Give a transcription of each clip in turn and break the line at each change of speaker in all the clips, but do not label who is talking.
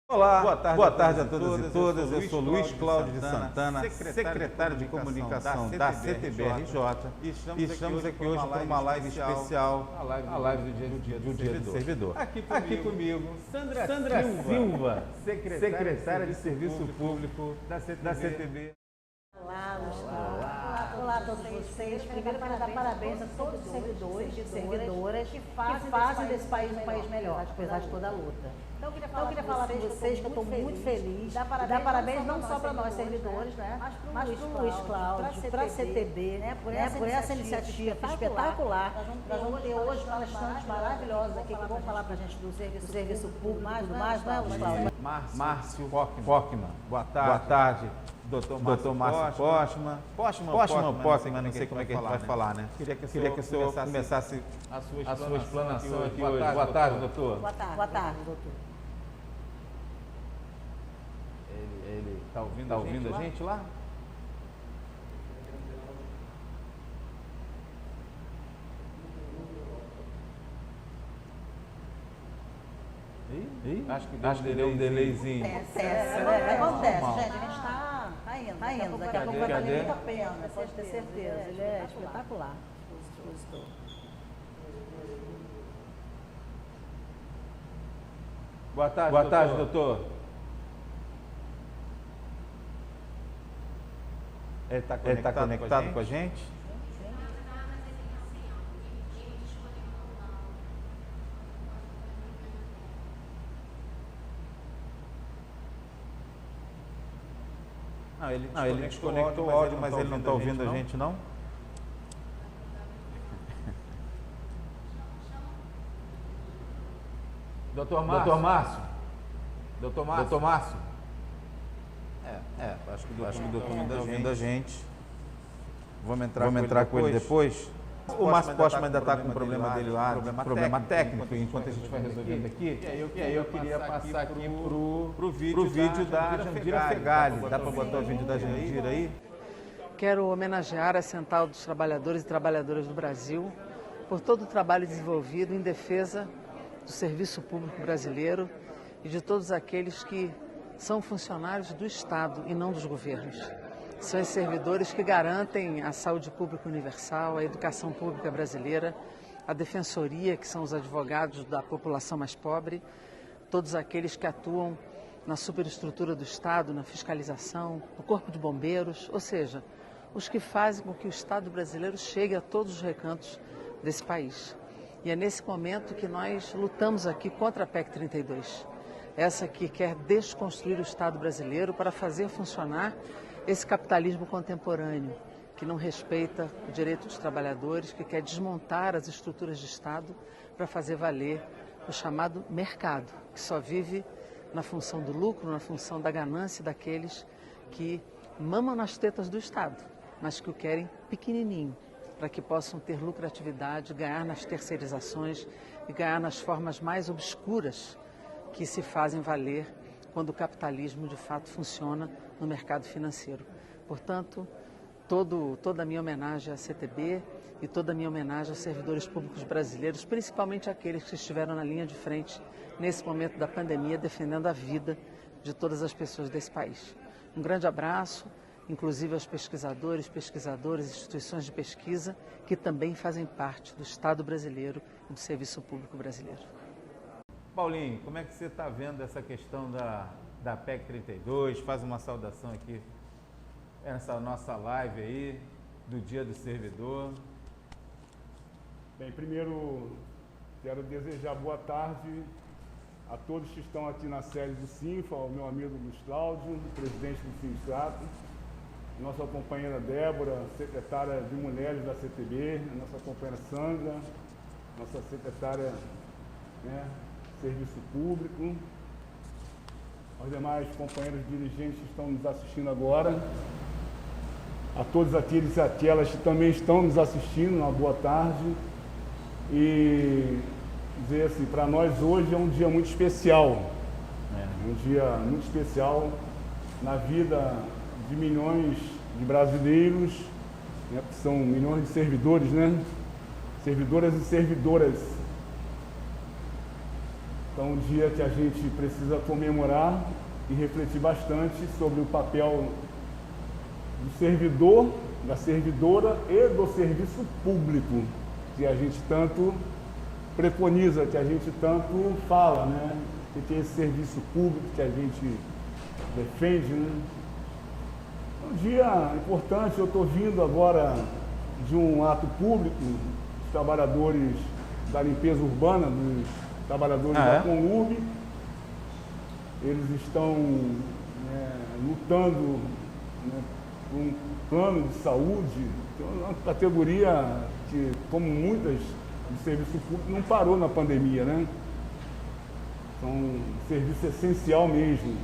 Olá, boa tarde a todos e todas. Eu sou Luiz Cláudio de Santana, secretário de Comunicação da CTB-RJ, e estamos aqui hoje para uma live especial, a live do Dia do Servidor. Aqui comigo, Sandra Silva, secretária de Serviço Público da CTB.
Olá a todos vocês. Primeiro, quero dar parabéns a todos os servidores e servidoras que fazem desse país um país melhor, apesar de toda a luta. Então, eu queria falar para vocês que eu estou muito feliz. Dar parabéns não só para nós servidores, né? Mas para o Luiz Cláudio, para a CTB, né? Por essa iniciativa espetacular. Nós vamos ter hoje palestrantes maravilhosos aqui que vão falar para a gente do serviço público e tudo mais, não é, Luiz Cláudio?
Márcio Pockmann, boa tarde. Doutor Márcio Pockmann, não sei como é que a gente vai falar, né? Queria que o senhor começasse a sua explanação aqui hoje. Boa tarde, doutor.
Boa tarde, doutor.
Ele está ouvindo a gente lá? Acho que deu um delayzinho.
Acontece, gente. A gente está indo. Daqui a pouco vai valer muito a pena, pode ter certeza. Ele é espetacular.
Boa tarde, doutor. Ele está conectado com a gente? Não, ele desconectou o áudio, mas ele não está ouvindo a gente, não? Doutor Márcio. Acho que o doutor não está ouvindo a gente. Vamos entrar com ele depois. O Márcio Pockmann ainda está com o problema dele lá, problema técnico, enquanto a gente vai resolvendo aqui. E aí eu queria passar aqui para o vídeo da Jandira Fegali. Dá para botar o vídeo da Jandira aí?
Quero homenagear a Central dos Trabalhadores e Trabalhadoras do Brasil por todo o trabalho desenvolvido em defesa do serviço público brasileiro e de todos aqueles que são funcionários do Estado e não dos governos. São esses servidores que garantem a saúde pública universal, a educação pública brasileira, a defensoria, que são os advogados da população mais pobre, todos aqueles que atuam na superestrutura do Estado, na fiscalização, no corpo de bombeiros, ou seja, os que fazem com que o Estado brasileiro chegue a todos os recantos desse país. E é nesse momento que nós lutamos aqui contra a PEC 32, essa que quer desconstruir o Estado brasileiro para fazer funcionar esse capitalismo contemporâneo, que não respeita o direito dos trabalhadores, que quer desmontar as estruturas de Estado para fazer valer o chamado mercado, que só vive na função do lucro, na função da ganância daqueles que mamam nas tetas do Estado, mas que o querem pequenininho, para que possam ter lucratividade, ganhar nas terceirizações e ganhar nas formas mais obscuras que se fazem valer quando o capitalismo de fato funciona no mercado financeiro. Portanto, toda a minha homenagem à CTB e toda a minha homenagem aos servidores públicos brasileiros, principalmente aqueles que estiveram na linha de frente nesse momento da pandemia, defendendo a vida de todas as pessoas desse país. Um grande abraço, inclusive aos pesquisadores, instituições de pesquisa, que também fazem parte do Estado brasileiro e do Serviço Público brasileiro.
Paulinho, como é que você está vendo essa questão da PEC 32? Faz uma saudação aqui nessa nossa live aí, do Dia do Servidor.
Bem, primeiro quero desejar boa tarde a todos que estão aqui na sede do Sinfa, ao meu amigo Luiz Cláudio, presidente do Sindicato, nossa companheira Débora, secretária de Mulheres da CTB, nossa companheira Sandra, nossa secretária, Serviço Público, aos demais companheiros dirigentes que estão nos assistindo agora, a todos aqueles e aquelas que também estão nos assistindo, uma boa tarde, e dizer assim, para nós hoje é um dia muito especial, um dia muito especial na vida de milhões de brasileiros, que são milhões de servidores, servidoras e servidoras. Então, um dia que a gente precisa comemorar e refletir bastante sobre o papel do servidor, da servidora e do serviço público, que a gente tanto preconiza, que a gente tanto fala, né? Que tem esse serviço público que a gente defende, né? Um dia importante, eu estou vindo agora de um ato público, os trabalhadores da limpeza urbana, dos trabalhadores da Conlurb, eles estão lutando, né, por um plano de saúde, que é uma categoria que, como muitas do serviço público, não parou na pandemia, né? Então, um serviço essencial mesmo.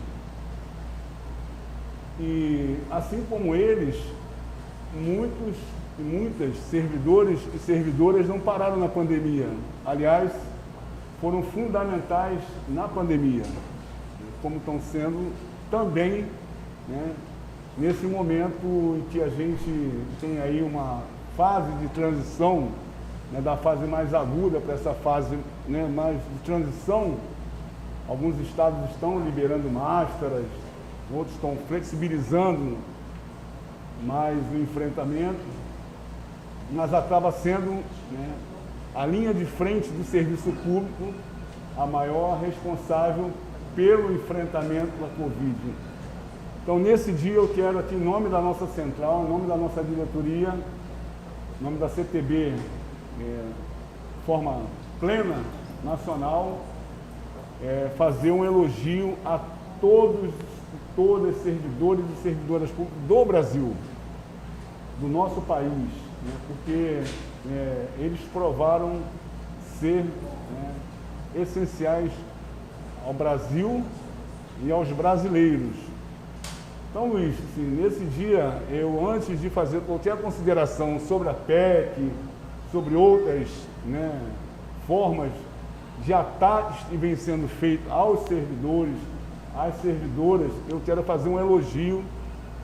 E, assim como eles, muitos e muitas servidores e servidoras não pararam na pandemia. Aliás, foram fundamentais na pandemia, como estão sendo também, né, nesse momento em que a gente tem aí uma fase de transição, né, da fase mais aguda para essa fase, né, mais de transição. Alguns estados estão liberando máscaras, outros estão flexibilizando mais o enfrentamento, mas acaba sendo, né, a linha de frente do serviço público a maior responsável pelo enfrentamento da Covid. Então, nesse dia, eu quero aqui, em nome da nossa central, em nome da nossa diretoria, em nome da CTB, de forma plena, nacional, fazer um elogio a todas servidores e servidoras públicas do Brasil, do nosso país, né, porque eles provaram ser, né, essenciais ao Brasil e aos brasileiros. Então, Luiz, assim, nesse dia, eu, antes de fazer qualquer consideração sobre a PEC, sobre outras, né, formas de ataques que vêm sendo feitos aos servidores, às servidoras, eu quero fazer um elogio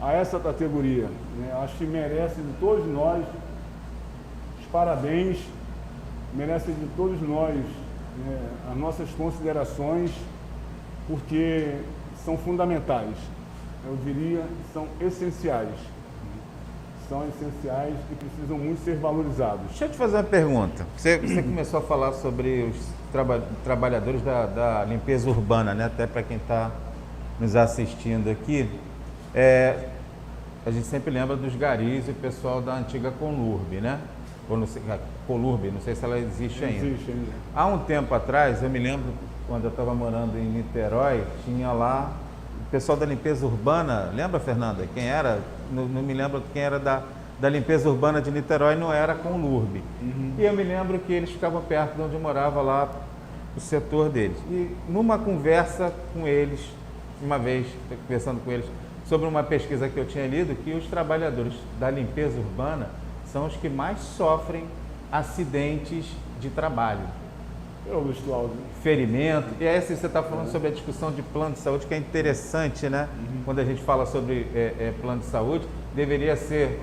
a essa categoria, né? Acho que merece de todos nós os parabéns, merece de todos nós, né, as nossas considerações, porque são fundamentais, eu diria, são essenciais. São essenciais e precisam muito ser valorizados.
Deixa eu te fazer uma pergunta. Você começou a falar sobre os trabalhadores da limpeza urbana, né? Até para quem está nos assistindo aqui. A gente sempre lembra dos garis e o pessoal da antiga Conlurb, né? Conlurb, não sei se ela existe ainda.
Existe ainda.
Há um tempo atrás, eu me lembro, quando eu estava morando em Niterói, tinha lá o pessoal da limpeza urbana. Lembra, Fernanda? Quem era? Não me lembro quem era da limpeza urbana de Niterói, não era Conlurb. Uhum. E eu me lembro que eles ficavam perto de onde morava lá, o setor deles. E numa conversa com eles, uma vez, conversando com eles, sobre uma pesquisa que eu tinha lido, que os trabalhadores da limpeza urbana são os que mais sofrem acidentes de trabalho.
Luiz Cláudio.
Ferimento. E aí, assim, você está falando sobre a discussão de plano de saúde, que é interessante, né? Uhum. Quando a gente fala sobre plano de saúde, deveria ser...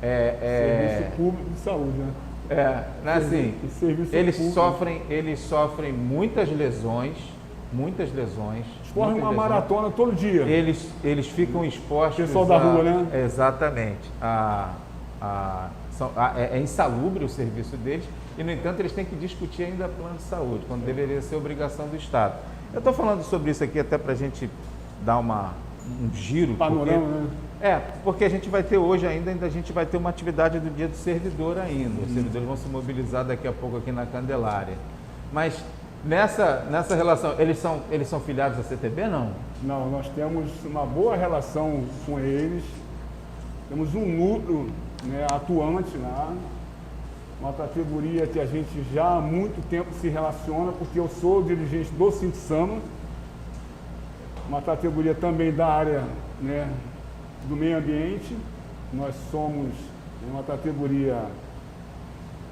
serviço público de saúde, né?
Assim, eles sofrem muitas lesões.
Correm uma maratona todo dia.
Eles ficam expostos...
Pessoal da rua, né?
Exatamente. É insalubre o serviço deles e, no entanto, eles têm que discutir ainda plano de saúde, quando deveria ser obrigação do Estado. Eu estou falando sobre isso aqui até para a gente dar um giro.
Panorama, né?
Porque a gente vai ter hoje ainda a gente vai ter uma atividade do dia do servidor ainda. Os servidores vão se mobilizar daqui a pouco aqui na Candelária. Mas nessa relação, eles são filiados à CTB, não?
Não, nós temos uma boa relação com eles. Temos um núcleo, né, atuante lá, uma categoria que a gente já há muito tempo se relaciona, porque eu sou dirigente do Sintsama, uma categoria também da área, né, do meio ambiente. Nós somos uma categoria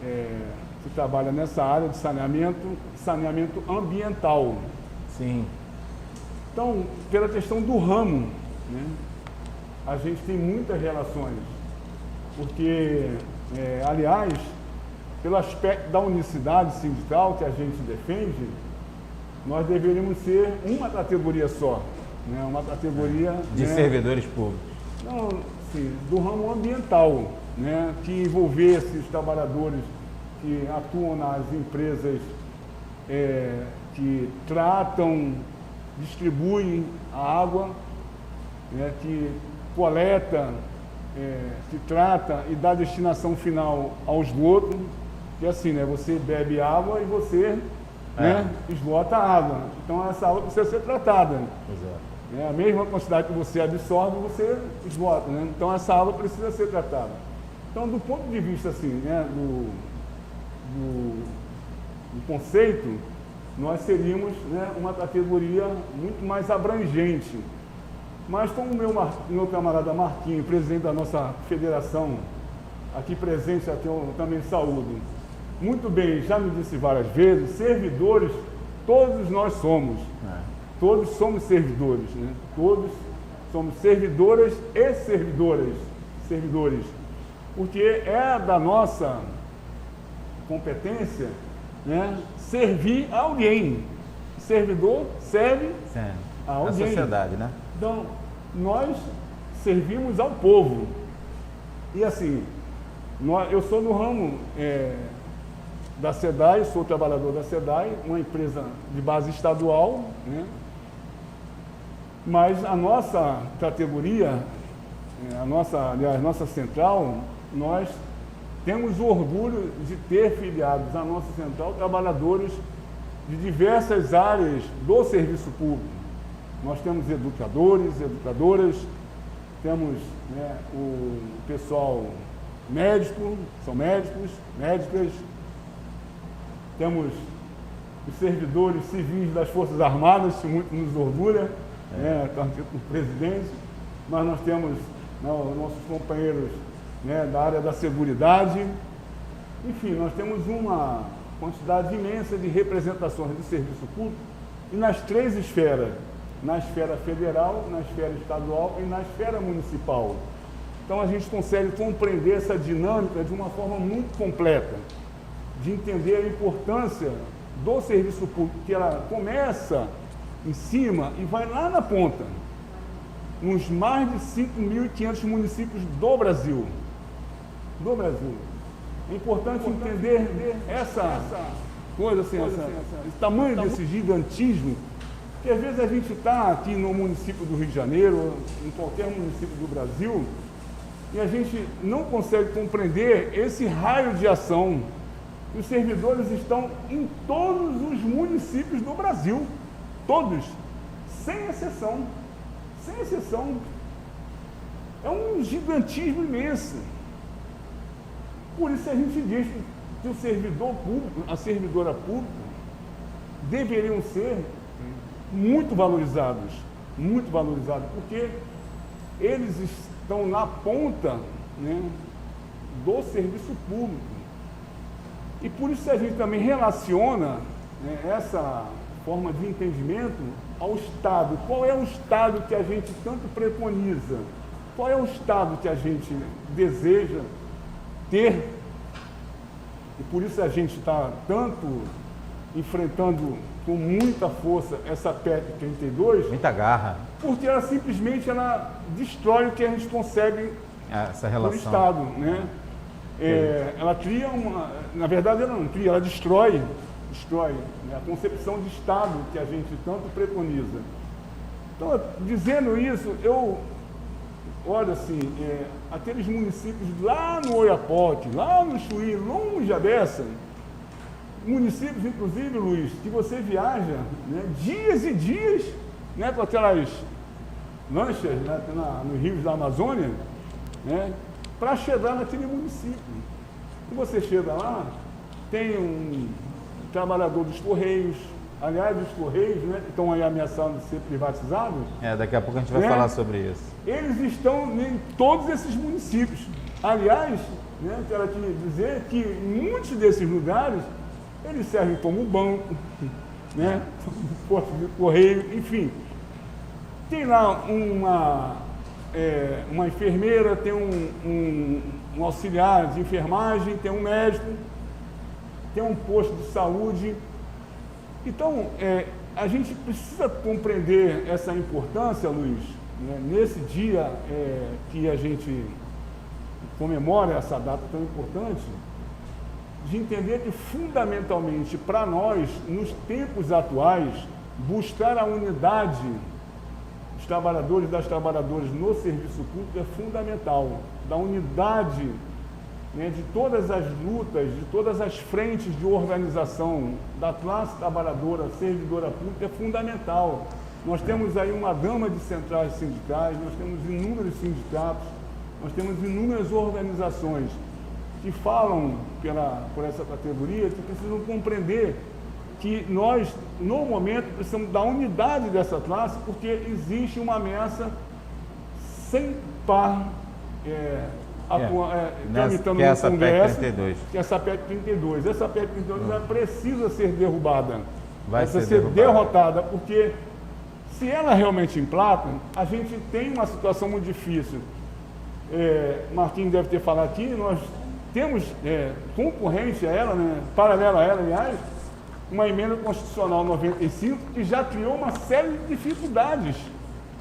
que trabalha nessa área de saneamento ambiental.
Sim.
Então, pela questão do ramo, né, a gente tem muitas relações, porque, aliás, pelo aspecto da unicidade sindical que a gente defende, nós deveríamos ser uma categoria só, né? Uma categoria
de servidores públicos.
Não, sim, do ramo ambiental, né? Que envolvesse os trabalhadores que atuam nas empresas que tratam, distribuem a água, né? Que coleta, que trata e dá destinação final ao esgoto, que é assim, né? Você bebe água e você né, esgota a água. Então essa água precisa ser tratada. Exato. A mesma quantidade que você absorve, você esgota. Né? Então essa água precisa ser tratada. Então, do ponto de vista assim, né, do conceito, nós seríamos, né, uma categoria muito mais abrangente. Mas como o meu camarada Marquinhos, presidente da nossa federação, aqui presente, aqui eu também saúdo, muito bem, já me disse várias vezes, servidores, todos nós somos. Todos somos servidores, né? Todos somos servidoras e servidores. Porque é da nossa competência, né, servir a alguém. Servidor serve a alguém.
A sociedade, né?
Então, nós servimos ao povo. E assim, eu sou no ramo da SEDAI, sou trabalhador da SEDAI, uma empresa de base estadual, né? Mas a nossa categoria, aliás, nossa central, nós temos o orgulho de ter filiados à nossa central trabalhadores de diversas áreas do serviço público. Nós temos educadores, educadoras, temos, né, o pessoal médico, são médicos, médicas, temos os servidores civis das Forças Armadas, que muito nos orgulha, né, o presidente, mas nós temos, né, os nossos companheiros, né, da área da seguridade. Enfim, nós temos uma quantidade imensa de representações do serviço público e nas três esferas, na esfera federal, na esfera estadual e na esfera municipal. Então a gente consegue compreender essa dinâmica de uma forma muito completa, de entender a importância do serviço público, que ela começa em cima e vai lá na ponta, nos mais de 5.500 municípios do Brasil. É importante entender essa coisa, assim, esse tamanho desse gigantismo, que às vezes a gente está aqui no município do Rio de Janeiro, em qualquer município do Brasil, e a gente não consegue compreender esse raio de ação. Os servidores estão em todos os municípios do Brasil, todos, sem exceção, É um gigantismo imenso. Por isso a gente diz que o servidor público, a servidora pública, deveriam ser muito valorizados, porque eles estão na ponta, né, do serviço público. E por isso a gente também relaciona, né, essa forma de entendimento ao Estado. Qual é o Estado que a gente tanto preconiza? Qual é o Estado que a gente deseja ter? E por isso a gente está tanto enfrentando com muita força essa PEC 32.
Muita garra.
Porque ela simplesmente destrói o que a gente consegue
essa relação
no Estado, né? Ela cria na verdade ela não cria, ela destrói, né, a concepção de Estado que a gente tanto preconiza. Então, dizendo isso, olha assim, aqueles municípios lá no Oiapoque, lá no Chuí, longe a beça, municípios, inclusive, Luiz, que você viaja, né, dias e dias, né, com aquelas lanchas, né, nos rios da Amazônia, né, para chegar naquele município. E você chega lá, tem um trabalhador dos Correios, aliás, os Correios, né, que estão aí ameaçando de ser privatizados.
Daqui a pouco a gente vai falar sobre isso.
Eles estão em todos esses municípios. Aliás, né, quero aqui dizer que em muitos desses lugares, eles servem como banco, né, posto de correio, enfim. Tem lá uma enfermeira, tem um auxiliar de enfermagem, tem um médico, tem um posto de saúde. Então, a gente precisa compreender essa importância, Luiz, né, nesse dia que a gente comemora essa data tão importante, de entender que, fundamentalmente, para nós, nos tempos atuais, buscar a unidade dos trabalhadores e das trabalhadoras no serviço público é fundamental. Da unidade, né, de todas as lutas, de todas as frentes de organização da classe trabalhadora, servidora pública, é fundamental. Nós temos aí uma gama de centrais sindicais, nós temos inúmeros sindicatos, nós temos inúmeras organizações que falam por essa categoria, que precisam compreender que nós, no momento, precisamos da unidade dessa classe, porque existe uma ameaça sem par tramitando no Congresso, que é essa PEC 32. Essa PEC 32 ela precisa ser derrubada, precisa ser derrotada, porque se ela realmente emplaca, a gente tem uma situação muito difícil. Marquinhos deve ter falado aqui, nós temos concorrente a ela, né, paralela a ela, aliás, uma emenda constitucional 95 que já criou uma série de dificuldades,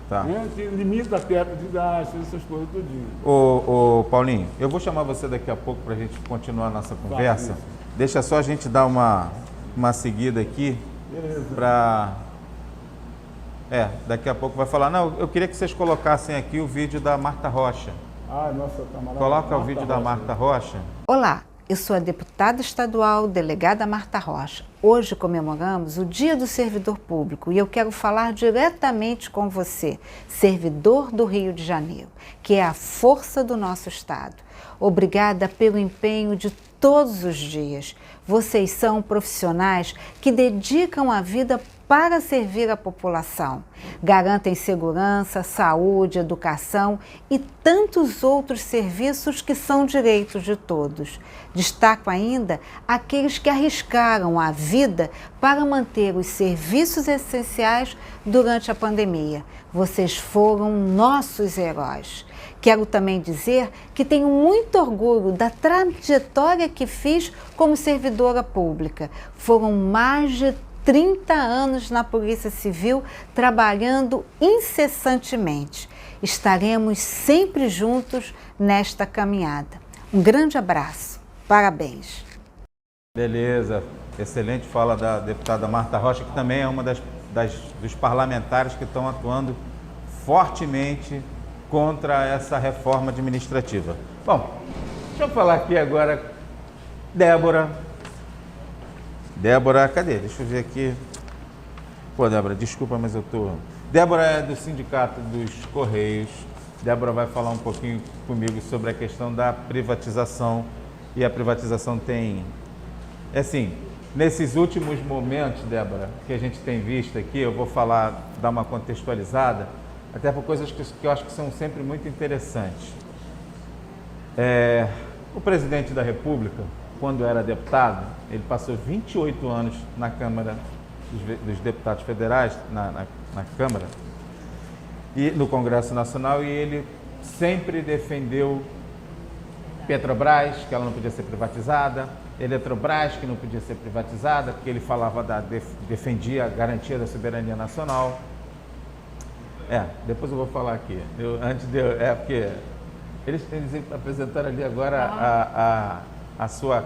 né, que limita a teto de gastos, essas coisas todinhas.
Ô Paulinho, eu vou chamar você daqui a pouco para a gente continuar a nossa conversa. Deixa só a gente dar uma seguida aqui para... daqui a pouco vai falar. Não, eu queria que vocês colocassem aqui o vídeo da Marta Rocha.
Nossa camarada.
Coloca o vídeo da Marta Rocha.
Olá, eu sou a deputada estadual, delegada Marta Rocha. Hoje comemoramos o Dia do Servidor Público e eu quero falar diretamente com você, servidor do Rio de Janeiro, que é a força do nosso Estado. Obrigada pelo empenho de todos os dias. Vocês são profissionais que dedicam a vida para servir a população. Garantem segurança, saúde, educação e tantos outros serviços que são direitos de todos. Destaco ainda aqueles que arriscaram a vida para manter os serviços essenciais durante a pandemia. Vocês foram nossos heróis. Quero também dizer que tenho muito orgulho da trajetória que fiz como servidora pública. Foram mais de 30 anos na Polícia Civil, trabalhando incessantemente. Estaremos sempre juntos nesta caminhada. Um grande abraço. Parabéns.
Beleza. Excelente fala da deputada Marta Rocha, que também é uma dos parlamentares que estão atuando fortemente contra essa reforma administrativa. Bom, deixa eu falar aqui agora, Débora, cadê? Deixa eu ver aqui. Pô, Débora, desculpa, mas eu tô... Débora é do Sindicato dos Correios. Débora vai falar um pouquinho comigo sobre a questão da privatização. E a privatização tem... assim, nesses últimos momentos, Débora, que a gente tem visto aqui, eu vou falar, dar uma contextualizada, até por coisas que eu acho que são sempre muito interessantes. O presidente da República, quando era deputado, ele passou 28 anos na Câmara dos Deputados Federais, na Câmara, e no Congresso Nacional, e ele sempre defendeu Petrobras, que ela não podia ser privatizada, Eletrobras, que não podia ser privatizada, porque ele falava defendia a garantia da soberania nacional. Depois eu vou falar aqui. Porque eles apresentaram ali agora a sua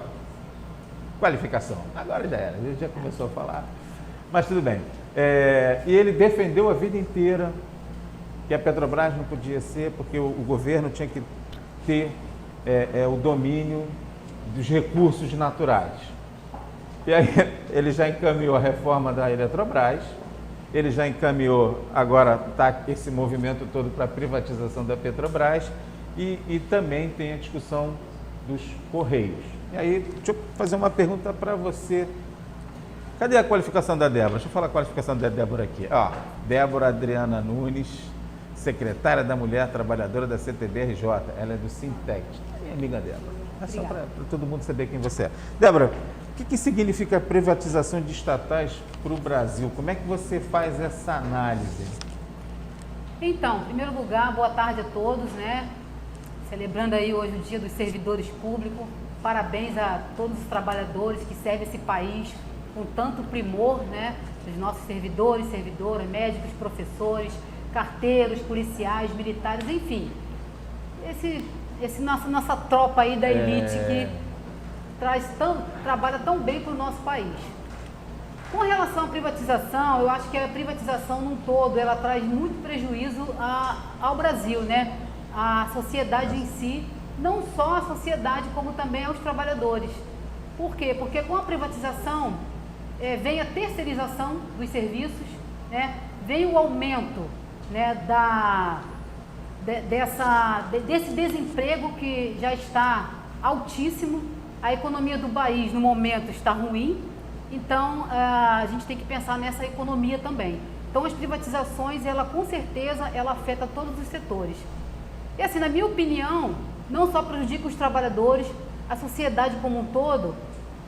qualificação. Agora já era, ele já começou a falar. Mas tudo bem. E ele defendeu a vida inteira que a Petrobras não podia ser, porque o governo tinha que ter o domínio dos recursos naturais. E aí ele já encaminhou a reforma da Eletrobras, ele já encaminhou, agora está esse movimento todo para a privatização da Petrobras e também tem a discussão dos Correios. E aí, deixa eu fazer uma pergunta para você. Cadê a qualificação da Débora? Deixa eu falar a qualificação da Débora aqui. Débora Adriana Nunes, secretária da Mulher Trabalhadora da CTBRJ. Ela é do Sintec. É amiga dela. É só para todo mundo saber quem você é. Débora, o que significa a privatização de estatais para o Brasil? Como é que você faz essa análise?
Então, em primeiro lugar, boa tarde a todos, né? Celebrando aí hoje o Dia dos Servidores Públicos. Parabéns a todos os trabalhadores que servem esse país com tanto primor, né? Os nossos servidores, servidoras, médicos, professores, carteiros, policiais, militares, enfim. Nossa tropa aí da elite que trabalha tão bem para o nosso país. Com relação à privatização, eu acho que a privatização num todo, ela traz muito prejuízo ao Brasil, né? A sociedade em si, não só a sociedade, como também aos trabalhadores. Por quê? Porque com a privatização vem a terceirização dos serviços, né? Vem o aumento, né, desse desemprego que já está altíssimo, a economia do país no momento está ruim, então a gente tem que pensar nessa economia também. Então as privatizações, ela com certeza, ela afeta todos os setores. E assim, na minha opinião, não só prejudica os trabalhadores, a sociedade como um todo,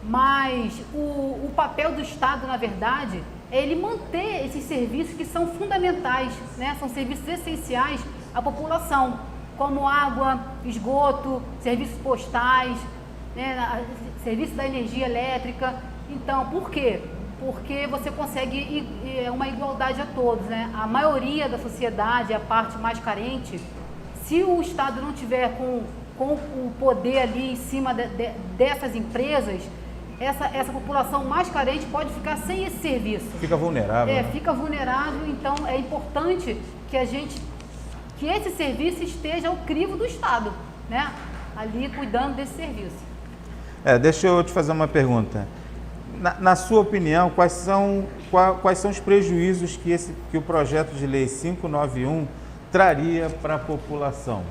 mas o papel do Estado, na verdade, é ele manter esses serviços que são fundamentais, né? São serviços essenciais à população, como água, esgoto, serviços postais, né? Serviço da energia elétrica. Então, por quê? Porque você consegue uma igualdade a todos, né? A maioria da sociedade, a parte mais carente, se o Estado não tiver com o poder ali em cima dessas empresas, essa população mais carente pode ficar sem esse serviço.
Fica vulnerável.
Né? Fica vulnerável, então é importante que esse serviço esteja ao crivo do Estado, né? Ali cuidando desse serviço.
Deixa eu te fazer uma pergunta. Na sua opinião, quais são os prejuízos que o projeto de lei 591 traria para a população?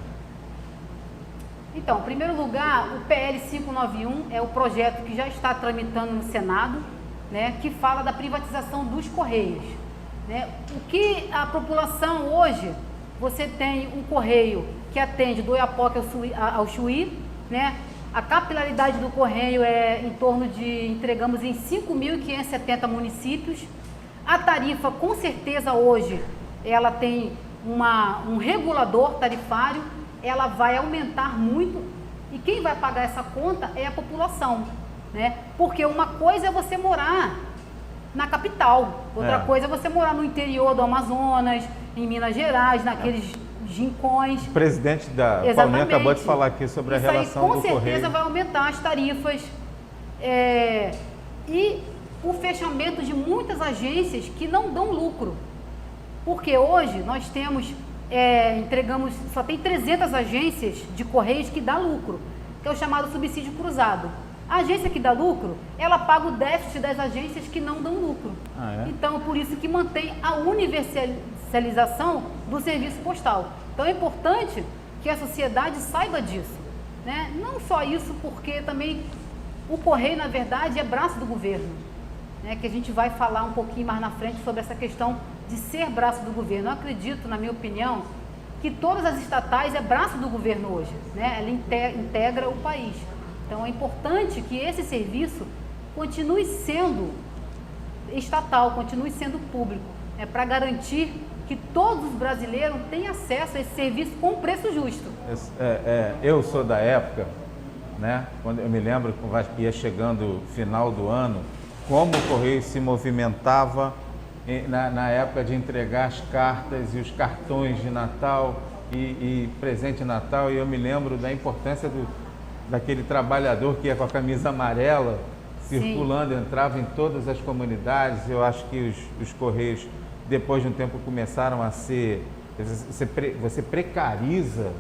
Então, em primeiro lugar, o PL 591 é o projeto que já está tramitando no Senado, né, que fala da privatização dos Correios. Né? O que a população hoje, você tem um correio que atende do Oiapoque ao Chuí, né? A capilaridade do correio é em torno de, entregamos em 5.570 municípios. A tarifa, com certeza, hoje, ela tem um regulador tarifário, ela vai aumentar muito, e quem vai pagar essa conta é a população, né? Porque uma coisa é você morar na capital, outra coisa é você morar no interior do Amazonas, em Minas Gerais, naqueles gincões.
O presidente da Paulinha acabou de falar aqui sobre a relação do correio.
Com certeza vai aumentar as tarifas e o fechamento de muitas agências que não dão lucro. Porque hoje nós temos, só tem 300 agências de correios que dá lucro, que é o chamado subsídio cruzado. A agência que dá lucro, ela paga o déficit das agências que não dão lucro. Então, por isso que mantém a universalização do serviço postal. Então, é importante que a sociedade saiba disso, né? Não só isso, porque também o correio, na verdade, é braço do governo, né? Que a gente vai falar um pouquinho mais na frente sobre essa questão de ser braço do governo. Eu acredito, na minha opinião, que todas as estatais é braço do governo hoje, né? Ela integra o país. Então, é importante que esse serviço continue sendo estatal, continue sendo público, né? Para garantir que todos os brasileiros tenham acesso a esse serviço com preço justo.
Eu sou da época, né? Quando eu me lembro que ia chegando o final do ano, como o correio se movimentava na época de entregar as cartas e os cartões de Natal e presente de Natal, e eu me lembro da importância daquele trabalhador que ia com a camisa amarela, circulando, entrava em todas as comunidades. Eu acho que os correios, depois de um tempo, começaram a ser... Você precariza,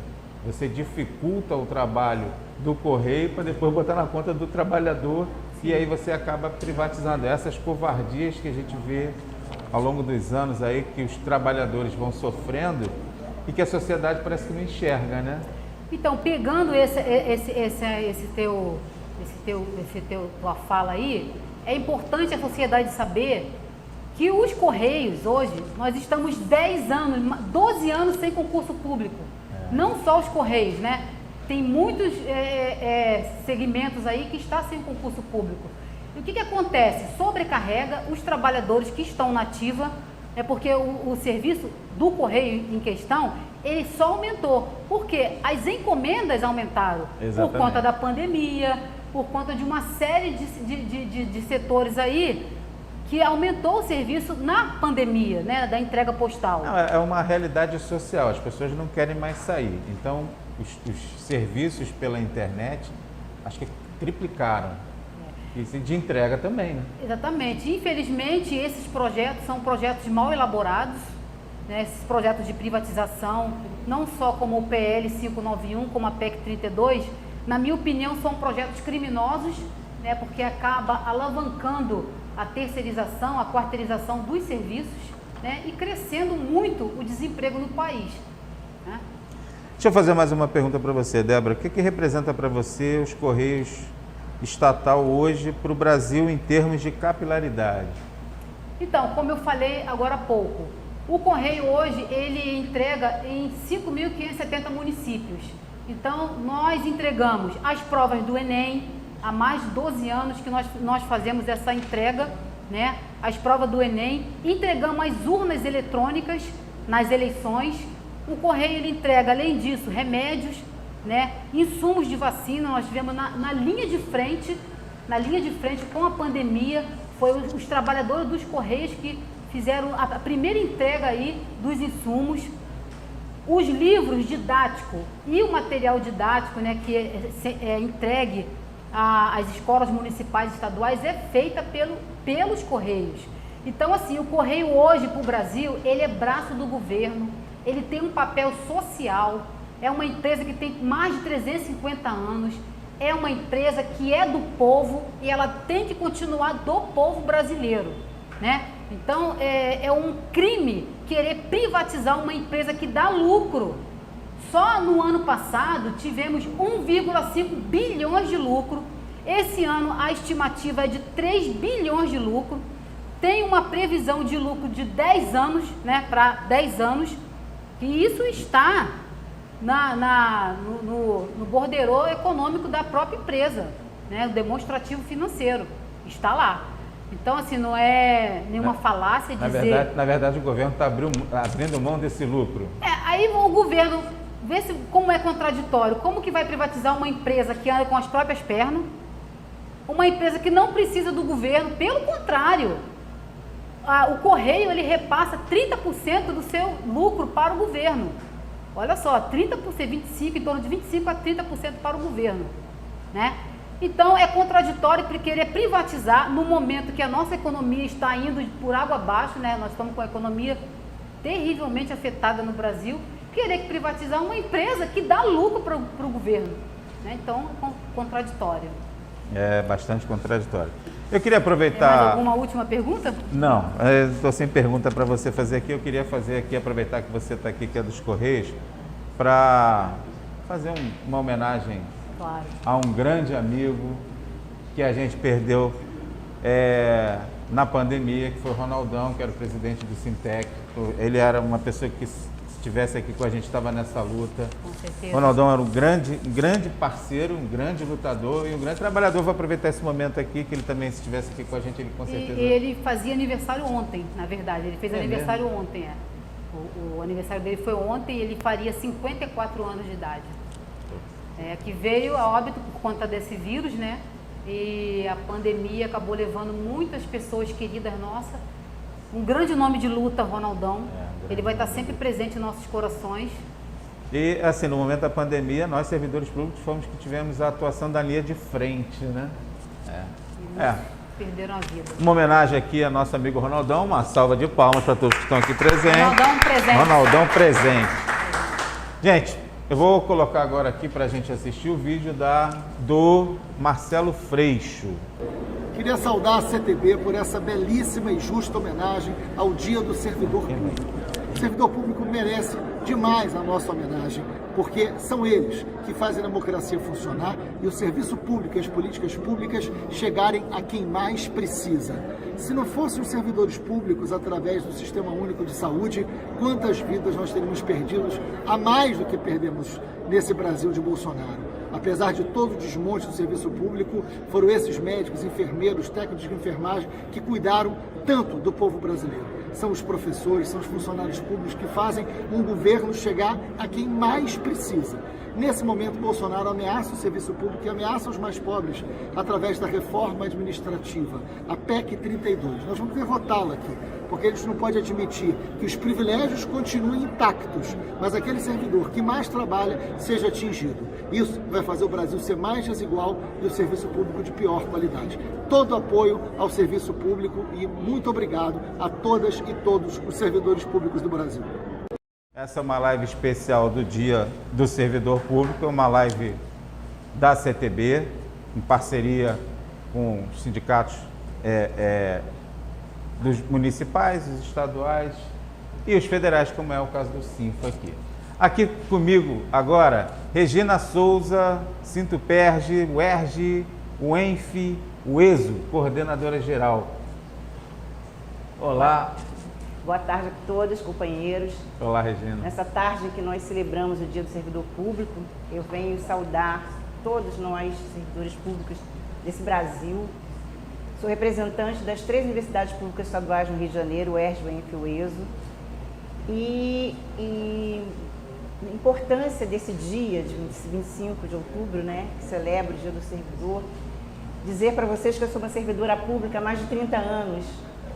você dificulta o trabalho do correio para depois botar na conta do trabalhador. Sim. E aí você acaba privatizando. Essas covardias que a gente vê ao longo dos anos aí, que os trabalhadores vão sofrendo e que a sociedade parece que não enxerga, né?
Então, pegando tua fala aí, é importante a sociedade saber que os Correios, hoje, nós estamos 12 anos sem concurso público. Não só os Correios, né? Tem muitos segmentos aí que estão sem concurso público. E o que acontece? Sobrecarrega os trabalhadores que estão na ativa, é porque o serviço do correio em questão, ele só aumentou. Porque as encomendas aumentaram.
Exatamente.
Por conta da pandemia, por conta de uma série de setores aí que aumentou o serviço na pandemia, né, da entrega postal.
Não, é uma realidade social, as pessoas não querem mais sair. Então, os serviços pela internet, acho que triplicaram. E de entrega também, né?
Exatamente. Infelizmente, esses projetos são projetos mal elaborados, né, esses projetos de privatização, não só como o PL 591, como a PEC 32, na minha opinião, são projetos criminosos, né, porque acaba alavancando a terceirização, a quarteirização dos serviços, né, e crescendo muito o desemprego no país, né?
Deixa eu fazer mais uma pergunta para você, Débora. O que representa para você os Correios estatal hoje para o Brasil em termos de capilaridade?
Então, como eu falei agora há pouco, o Correio hoje, ele entrega em 5.570 municípios. Então, nós entregamos as provas do Enem, há mais de 12 anos que nós fazemos essa entrega, né? As provas do Enem, entregamos as urnas eletrônicas nas eleições. O Correio, ele entrega, além disso, remédios, né? Insumos de vacina. Nós tivemos na linha de frente com a pandemia, foi os trabalhadores dos Correios que fizeram a primeira entrega aí dos insumos. Os livros didáticos e o material didático, né, que é entregue às escolas municipais e estaduais, é feita pelos Correios. Então, assim, o Correio hoje para o Brasil, ele é braço do governo, ele tem um papel social, é uma empresa que tem mais de 350 anos, é uma empresa que é do povo e ela tem que continuar do povo brasileiro, né? Então, é um crime querer privatizar uma empresa que dá lucro. Só no ano passado tivemos 1,5 bilhões de lucro. Esse ano a estimativa é de 3 bilhões de lucro. Tem uma previsão de lucro de 10 anos, né, para 10 anos. E isso está no borderô econômico da própria empresa, né, o demonstrativo financeiro. Está lá. Então, assim, não é nenhuma falácia dizer...
Na verdade, o governo está abrindo mão desse lucro.
Aí o governo, vê como é contraditório. Como que vai privatizar uma empresa que anda com as próprias pernas? Uma empresa que não precisa do governo. Pelo contrário, o Correio, ele repassa 30% do seu lucro para o governo. Olha só, 30%, 25%, em torno de 25% a 30% para o governo, né? Então, é contraditório querer privatizar no momento que a nossa economia está indo por água abaixo, né? Nós estamos com a economia terrivelmente afetada no Brasil, querer privatizar uma empresa que dá lucro para o governo, né? Então, contraditório.
É bastante contraditório. Eu queria aproveitar...
Mais alguma última pergunta?
Não, estou sem pergunta para você fazer aqui. Eu queria fazer aqui, aproveitar que você está aqui, que é dos Correios, para fazer uma homenagem...
Claro.
A um grande amigo que a gente perdeu na pandemia, que foi o Ronaldão, que era o presidente do Sintec. Ele era uma pessoa que, se estivesse aqui com a gente, estava nessa luta.
Com certeza.
O Ronaldão era um grande parceiro, um grande lutador e um grande trabalhador. Vou aproveitar esse momento aqui, que ele também, se estivesse aqui com a gente, ele com certeza...
E ele fazia aniversário ontem, na verdade. Ele fez aniversário
mesmo?
ontem, O aniversário dele foi ontem e ele faria 54 anos de idade. Que veio a óbito por conta desse vírus, né? E a pandemia acabou levando muitas pessoas queridas nossas. Um grande nome de luta, Ronaldão. Ele vai estar sempre presente em nossos corações.
E, assim, no momento da pandemia, nós, servidores públicos, fomos que tivemos a atuação da linha de frente, né?
Perderam a vida.
Uma homenagem aqui ao nosso amigo Ronaldão. Uma salva de palmas para todos que estão aqui presentes.
Ronaldão presente.
Ronaldão presente. Gente, eu vou colocar agora aqui para a gente assistir o vídeo do Marcelo Freixo.
Queria saudar a CTB por essa belíssima e justa homenagem ao Dia do Servidor Público. O servidor público merece demais a nossa homenagem, porque são eles que fazem a democracia funcionar e o serviço público e as políticas públicas chegarem a quem mais precisa. Se não fossem os servidores públicos através do Sistema Único de Saúde, quantas vidas nós teríamos perdidos a mais do que perdemos nesse Brasil de Bolsonaro? Apesar de todo o desmonte do serviço público, foram esses médicos, enfermeiros, técnicos de enfermagem que cuidaram tanto do povo brasileiro. são os professores, são os funcionários públicos que fazem um governo chegar a quem mais precisa. Nesse momento, Bolsonaro ameaça o serviço público e ameaça os mais pobres através da reforma administrativa, a PEC 32. Nós vamos derrotá-la aqui, porque a gente não pode admitir que os privilégios continuem intactos, mas aquele servidor que mais trabalha seja atingido. Isso vai fazer o Brasil ser mais desigual e o serviço público de pior qualidade. Todo apoio ao serviço público e muito obrigado a todas e todos os servidores públicos do Brasil.
Essa é uma live especial do Dia do Servidor Público, é uma live da CTB, em parceria com os sindicatos dos municipais, os estaduais e os federais, como é o caso do Sinfa aqui. Aqui comigo agora, Regina Souza, Sintuperge, o ERGE, o ENF, o ESO, coordenadora geral. Olá.
Boa tarde a todos, companheiros.
Olá, Regina.
Nessa tarde em que nós celebramos o Dia do Servidor Público, eu venho saudar todos nós, servidores públicos desse Brasil. Sou representante das 3 universidades públicas estaduais no Rio de Janeiro, o ERGE, o ENF e o ESO. E a importância desse dia, de 25 de outubro, né, que celebra o Dia do Servidor, dizer para vocês que eu sou uma servidora pública há mais de 30 anos,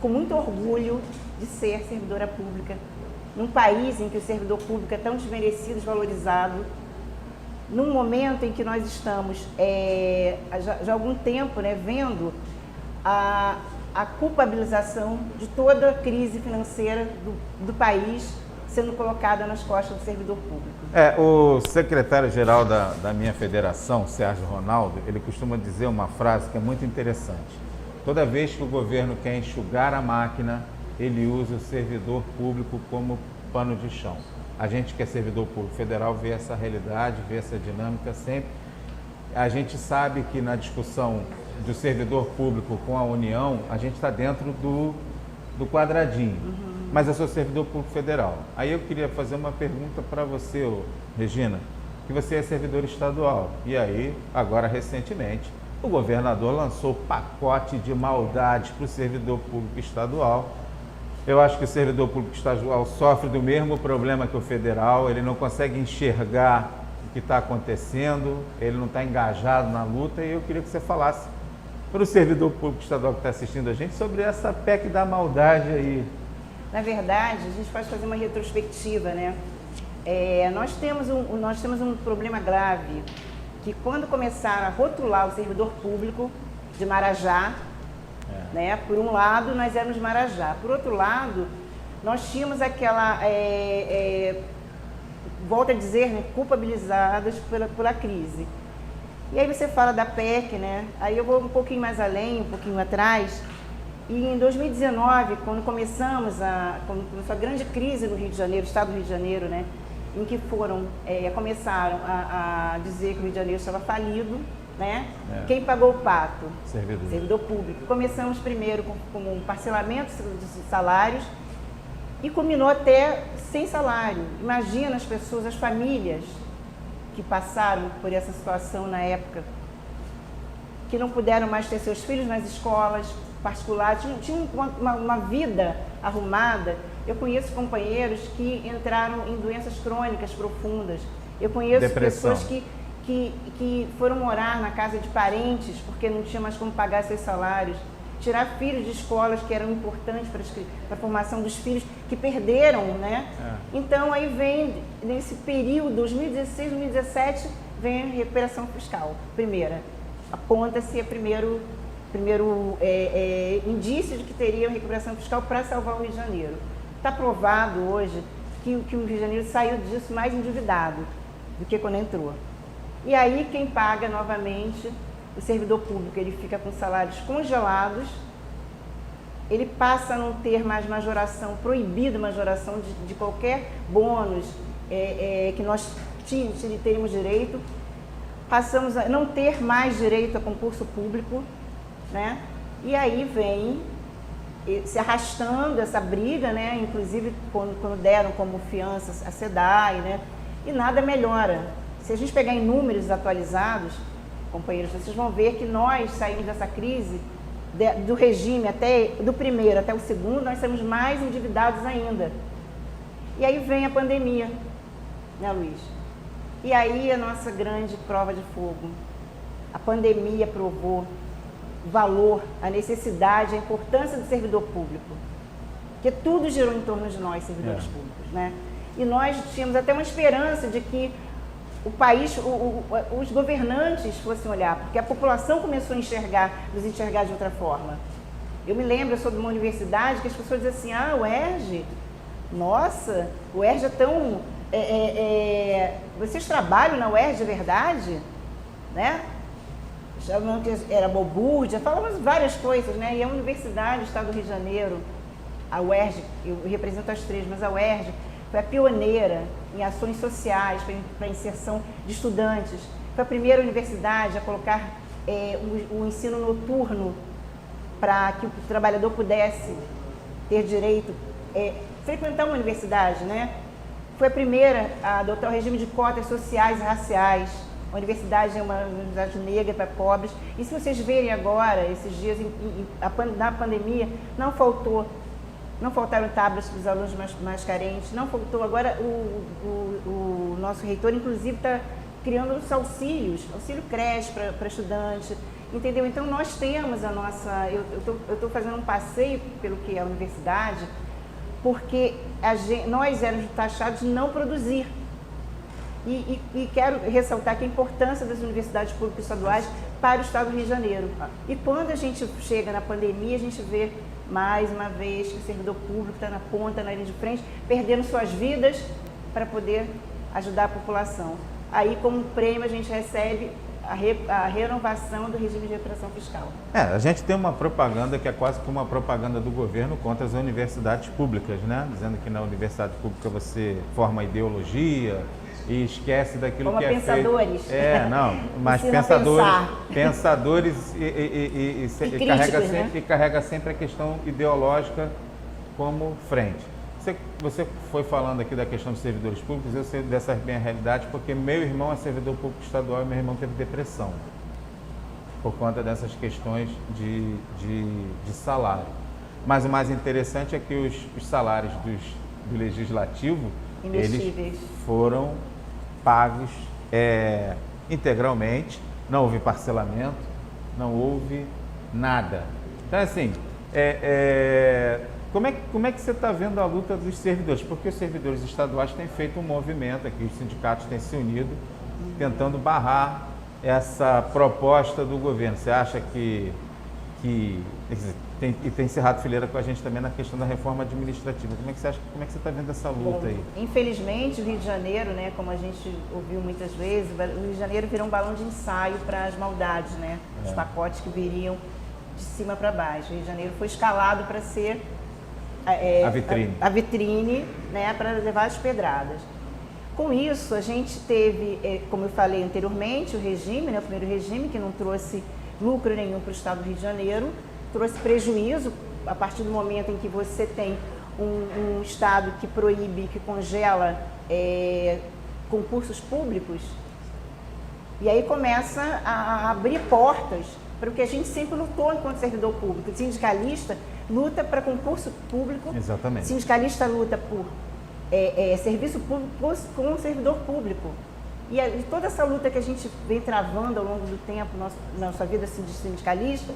com muito orgulho de ser servidora pública, num país em que o servidor público é tão desmerecido, desvalorizado, num momento em que nós estamos já há algum tempo, né, vendo a culpabilização de toda a crise financeira do país sendo colocada nas costas do servidor público.
O secretário-geral da minha federação, Sérgio Ronaldo, ele costuma dizer uma frase que é muito interessante. Toda vez que o governo quer enxugar a máquina, ele usa o servidor público como pano de chão. A gente que é servidor público federal vê essa realidade, vê essa dinâmica sempre. A gente sabe que na discussão do servidor público com a União, a gente está dentro do quadradinho. Mas eu sou servidor público federal. Aí eu queria fazer uma pergunta para você, Regina, que você é servidor estadual. E aí, agora recentemente, o governador lançou pacote de maldades para o servidor público estadual. Eu acho que o servidor público estadual sofre do mesmo problema que o federal, ele não consegue enxergar o que está acontecendo, ele não está engajado na luta, e eu queria que você falasse para o servidor público estadual que está assistindo a gente sobre essa PEC da maldade aí.
Na verdade, a gente pode fazer uma retrospectiva, né? Nós temos um problema grave, que quando começaram a rotular o servidor público de Marajá, né? Por um lado, nós éramos Marajá. Por outro lado, nós tínhamos aquela, volto a dizer, né, culpabilizadas pela crise. E aí você fala da PEC, né? Aí eu vou um pouquinho mais além, um pouquinho atrás. E em 2019, quando começou a grande crise no Rio de Janeiro, estado do Rio de Janeiro, né? Em que começaram a dizer que o Rio de Janeiro estava falido, né? Quem pagou o pato? Servidor público. Começamos primeiro com um parcelamento de salários e culminou até sem salário. Imagina as pessoas, as famílias que passaram por essa situação na época, que não puderam mais ter seus filhos nas escolas particulares, tinham uma vida arrumada. Eu conheço companheiros que entraram em doenças crônicas profundas. Eu conheço
Depressão.
Pessoas que foram morar na casa de parentes porque não tinha mais como pagar seus salários. Tirar filhos de escolas que eram importantes para a formação dos filhos, que perderam, né? Então, aí vem, nesse período, 2016, 2017, vem a recuperação fiscal. Primeira, aponta-se a primeiro indício de que teria uma recuperação fiscal para salvar o Rio de Janeiro. Está provado hoje que o Rio de Janeiro saiu disso mais endividado do que quando entrou. E aí quem paga novamente, o servidor público, ele fica com salários congelados, ele passa a não ter mais majoração, proibido majoração de qualquer bônus que nós teríamos direito, passamos a não ter mais direito a concurso público, né? E aí vem se arrastando essa briga, né? Inclusive quando deram como fiança a SEDAI, né? E nada melhora. Se a gente pegar em números atualizados, companheiros, vocês vão ver que nós saímos dessa crise do regime, do primeiro até o segundo, nós somos mais endividados ainda. E aí vem a pandemia, né, Luiz? E aí a nossa grande prova de fogo. A pandemia provou o valor, a necessidade, a importância do servidor público. Porque tudo girou em torno de nós, servidores públicos, né? E nós tínhamos até uma esperança de que o país, os governantes fossem olhar, porque a população começou a nos enxergar de outra forma. Eu me lembro, eu sou de uma universidade que as pessoas diziam assim, o ERJ, nossa, o ERJ é tão... vocês trabalham na UERJ, é verdade? Né? Chamavam que era bobúrdia, falávamos várias coisas, né? E a Universidade do Estado do Rio de Janeiro, a UERJ, eu represento as três, mas a UERJ foi a pioneira em ações sociais para a inserção de estudantes. Foi a primeira universidade a colocar o ensino noturno para que o trabalhador pudesse ter direito frequentar uma universidade, né? Foi a primeira a adotar o regime de cotas sociais e raciais. A universidade é uma universidade negra para pobres. E se vocês verem agora, esses dias, na pandemia, não faltaram tablets para os alunos mais carentes, não faltou. Agora, o nosso reitor, inclusive, está criando os auxílio creche para estudante, entendeu? Então, nós temos a nossa... Eu estou fazendo um passeio pelo que é a universidade, porque nós éramos taxados de não produzir. E quero ressaltar que a importância das universidades públicas estaduais para o Estado do Rio de Janeiro. E quando a gente chega na pandemia, a gente vê mais uma vez que o servidor público está na ponta, na linha de frente, perdendo suas vidas para poder ajudar a população. Aí, como prêmio, a gente recebe a renovação do regime de recuperação fiscal.
A gente tem uma propaganda que é quase que uma propaganda do governo contra as universidades públicas, né? Dizendo que na universidade pública você forma ideologia e esquece daquilo
como
que é
pensadores.
feito. Não, mas pensadores e carrega sempre a questão ideológica como frente. Você foi falando aqui da questão dos servidores públicos, eu sei dessa minha realidade, porque meu irmão é servidor público estadual e meu irmão teve depressão por conta dessas questões de salário. Mas o mais interessante é que os salários do legislativo, eles foram pagos integralmente, não houve parcelamento, não houve nada. Então, assim, como é que você está vendo a luta dos servidores? Porque os servidores estaduais têm feito um movimento aqui, os sindicatos têm se unido, tentando barrar essa proposta do governo. Você acha que tem encerrado fileira com a gente também na questão da reforma administrativa. Como é que você está vendo essa luta aí?
Infelizmente, o Rio de Janeiro, né, como a gente ouviu muitas vezes, o Rio de Janeiro virou um balão de ensaio para as maldades, né? Os pacotes que viriam de cima para baixo. O Rio de Janeiro foi escalado para ser a vitrine, né, para levar as pedradas. Com isso, a gente teve, como eu falei anteriormente, o regime, né, o primeiro regime, que não trouxe lucro nenhum para o Estado do Rio de Janeiro, trouxe prejuízo a partir do momento em que você tem um Estado que proíbe, que congela concursos públicos, e aí começa a abrir portas para o que a gente sempre lutou enquanto servidor público. O sindicalista luta para concurso público,
exatamente.
Sindicalista luta por serviço público com o servidor público. E toda essa luta que a gente vem travando ao longo do tempo, nossa vida de sindicalista,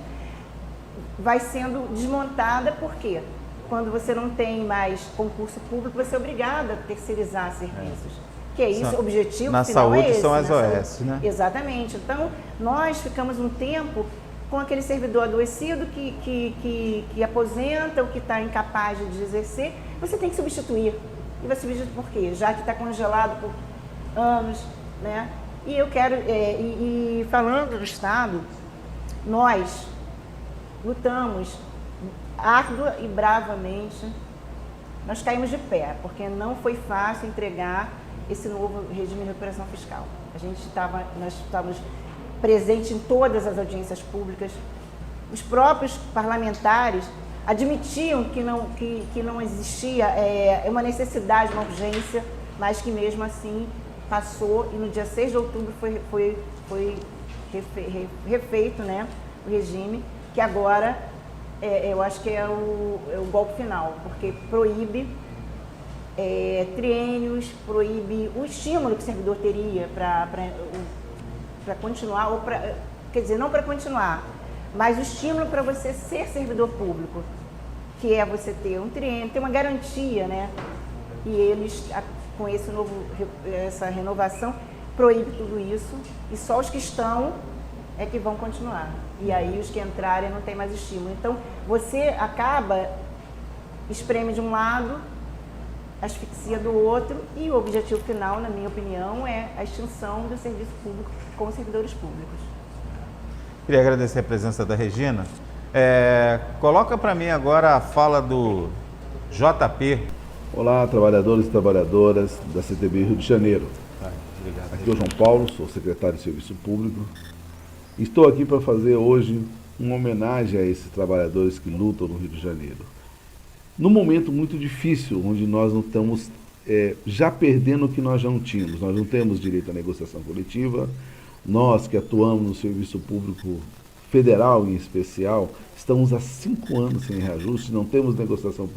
vai sendo desmontada, porque quando você não tem mais concurso público, você é obrigado a terceirizar serviços. Que é isso, o objetivo
na
final
saúde
é esse.
São as OS, né?
Exatamente. Então, nós ficamos um tempo com aquele servidor adoecido que aposenta ou que está incapaz de exercer, você tem que substituir. E você substitui por quê? Já que está congelado por anos, né? E eu quero, falando do Estado, nós lutamos árdua e bravamente, nós caímos de pé, porque não foi fácil entregar esse novo regime de recuperação fiscal. Nós estávamos presentes em todas as audiências públicas. Os próprios parlamentares admitiam que não existia uma necessidade, uma urgência, mas que mesmo assim passou, e no dia 6 de outubro foi refeito, né, o regime, que agora eu acho que é o golpe final, porque proíbe triênios, proíbe o estímulo que o servidor teria para continuar, ou quer dizer, não para continuar, mas o estímulo para você ser servidor público, que é você ter um triênio, ter uma garantia, né? E eles, com essa renovação, proíbe tudo isso, e só os que estão é que vão continuar. E aí os que entrarem não tem mais estímulo. Então, você acaba, espreme de um lado, asfixia do outro, e o objetivo final, na minha opinião, é a extinção do serviço público com os servidores públicos.
Queria agradecer a presença da Regina. Coloca para mim agora a fala do JP.
Olá, trabalhadores e trabalhadoras da CTB Rio de Janeiro.
Obrigado.
Aqui é o João Paulo, sou secretário de Serviço Público. Estou aqui para fazer hoje uma homenagem a esses trabalhadores que lutam no Rio de Janeiro. Num momento muito difícil, onde nós não estamos já perdendo o que nós já não tínhamos. Nós não temos direito à negociação coletiva. Nós que atuamos no Serviço Público Federal, em especial, estamos há 5 anos sem reajuste, não temos negociação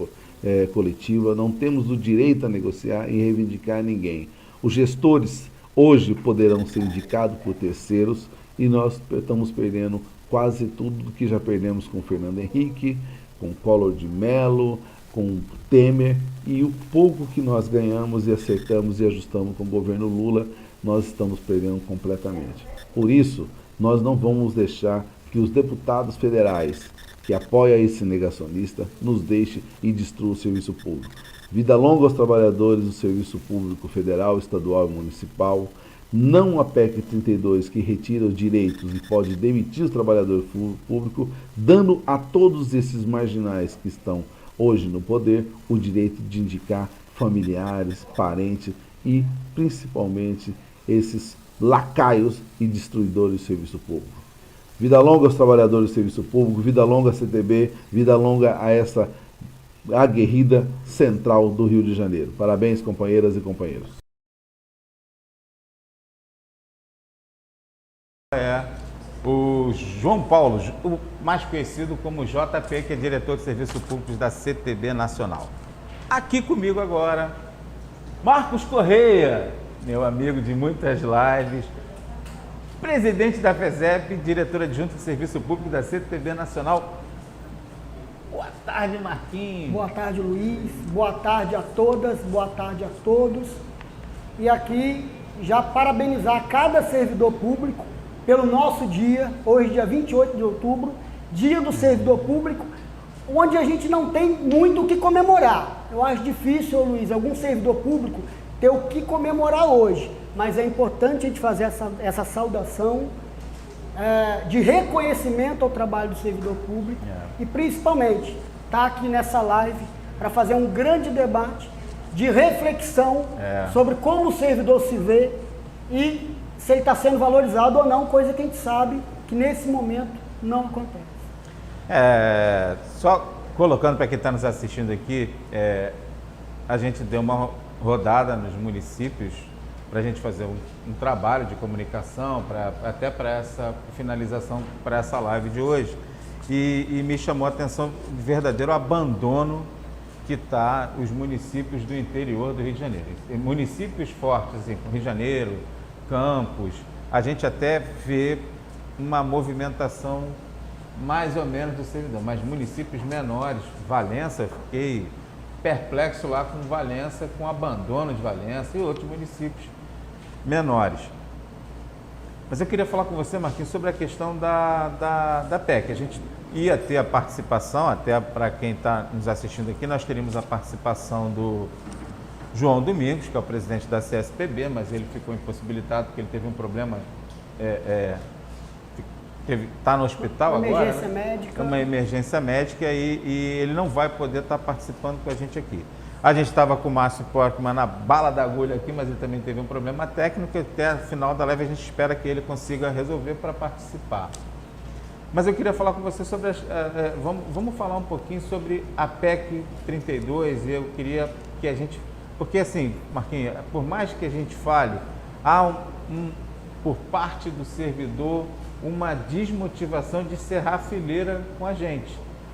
coletiva, não temos o direito a negociar e reivindicar ninguém. Os gestores hoje poderão ser indicados por terceiros e nós estamos perdendo quase tudo que já perdemos com Fernando Henrique, com Collor de Mello, com Temer, e o pouco que nós ganhamos e acertamos e ajustamos com o governo Lula, nós estamos perdendo completamente. Por isso, nós não vamos deixar que os deputados federais que apoiam esse negacionista nos deixem e destruam o serviço público. Vida longa aos trabalhadores do serviço público federal, estadual e municipal. Não a PEC 32, que retira os direitos e pode demitir os trabalhadores públicos, dando a todos esses marginais que estão hoje no poder o direito de indicar familiares, parentes e, principalmente, esses lacaios e destruidores do serviço público. Vida longa aos trabalhadores do serviço público, vida longa à CTB, vida longa a essa aguerrida central do Rio de Janeiro. Parabéns, companheiras e companheiros.
O João Paulo, o mais conhecido como JP, que é diretor de Serviços Públicos da CTB Nacional. Aqui comigo agora, Marcos Correia, meu amigo de muitas lives, presidente da FESEP, diretora adjunta de Serviço Público da CTB Nacional. Boa tarde, Marquinhos.
Boa tarde, Luiz. Boa tarde a todas, boa tarde a todos. E aqui já parabenizar cada servidor público pelo nosso dia, hoje dia 28 de outubro, dia do servidor público, onde a gente não tem muito o que comemorar. Eu acho difícil, Luiz, algum servidor público ter o que comemorar hoje, mas é importante a gente fazer essa saudação de reconhecimento ao trabalho do servidor público e principalmente estar aqui nessa live para fazer um grande debate de reflexão sobre como o servidor se vê e se ele está sendo valorizado ou não, coisa que a gente sabe que nesse momento não acontece.
Só colocando para quem está nos assistindo aqui, a gente deu uma rodada nos municípios para a gente fazer um trabalho de comunicação, até para essa finalização, para essa live de hoje. E me chamou a atenção o verdadeiro abandono que está os municípios do interior do Rio de Janeiro. Municípios fortes, assim, Rio de Janeiro, Campos, a gente até vê uma movimentação mais ou menos do servidor, mas municípios menores, Valença, fiquei perplexo lá com Valença, com o abandono de Valença e outros municípios menores. Mas eu queria falar com você, Marquinhos, sobre a questão da PEC. A gente ia ter a participação, até para quem está nos assistindo aqui, nós teríamos a participação do João Domingos, que é o presidente da CSPB, mas ele ficou impossibilitado porque ele teve um problema, está no hospital agora. Uma emergência médica. Uma emergência médica e ele não vai poder estar participando com a gente aqui. A gente estava com o Márcio Portman na bala da agulha aqui, mas ele também teve um problema técnico e até o final da live a gente espera que ele consiga resolver para participar. Mas eu queria falar com você sobre, vamos falar um pouquinho sobre a PEC 32 e eu queria que a gente... Porque assim, Marquinhos, por mais que a gente fale, há por parte do servidor uma desmotivação de cerrar a fileira com a gente.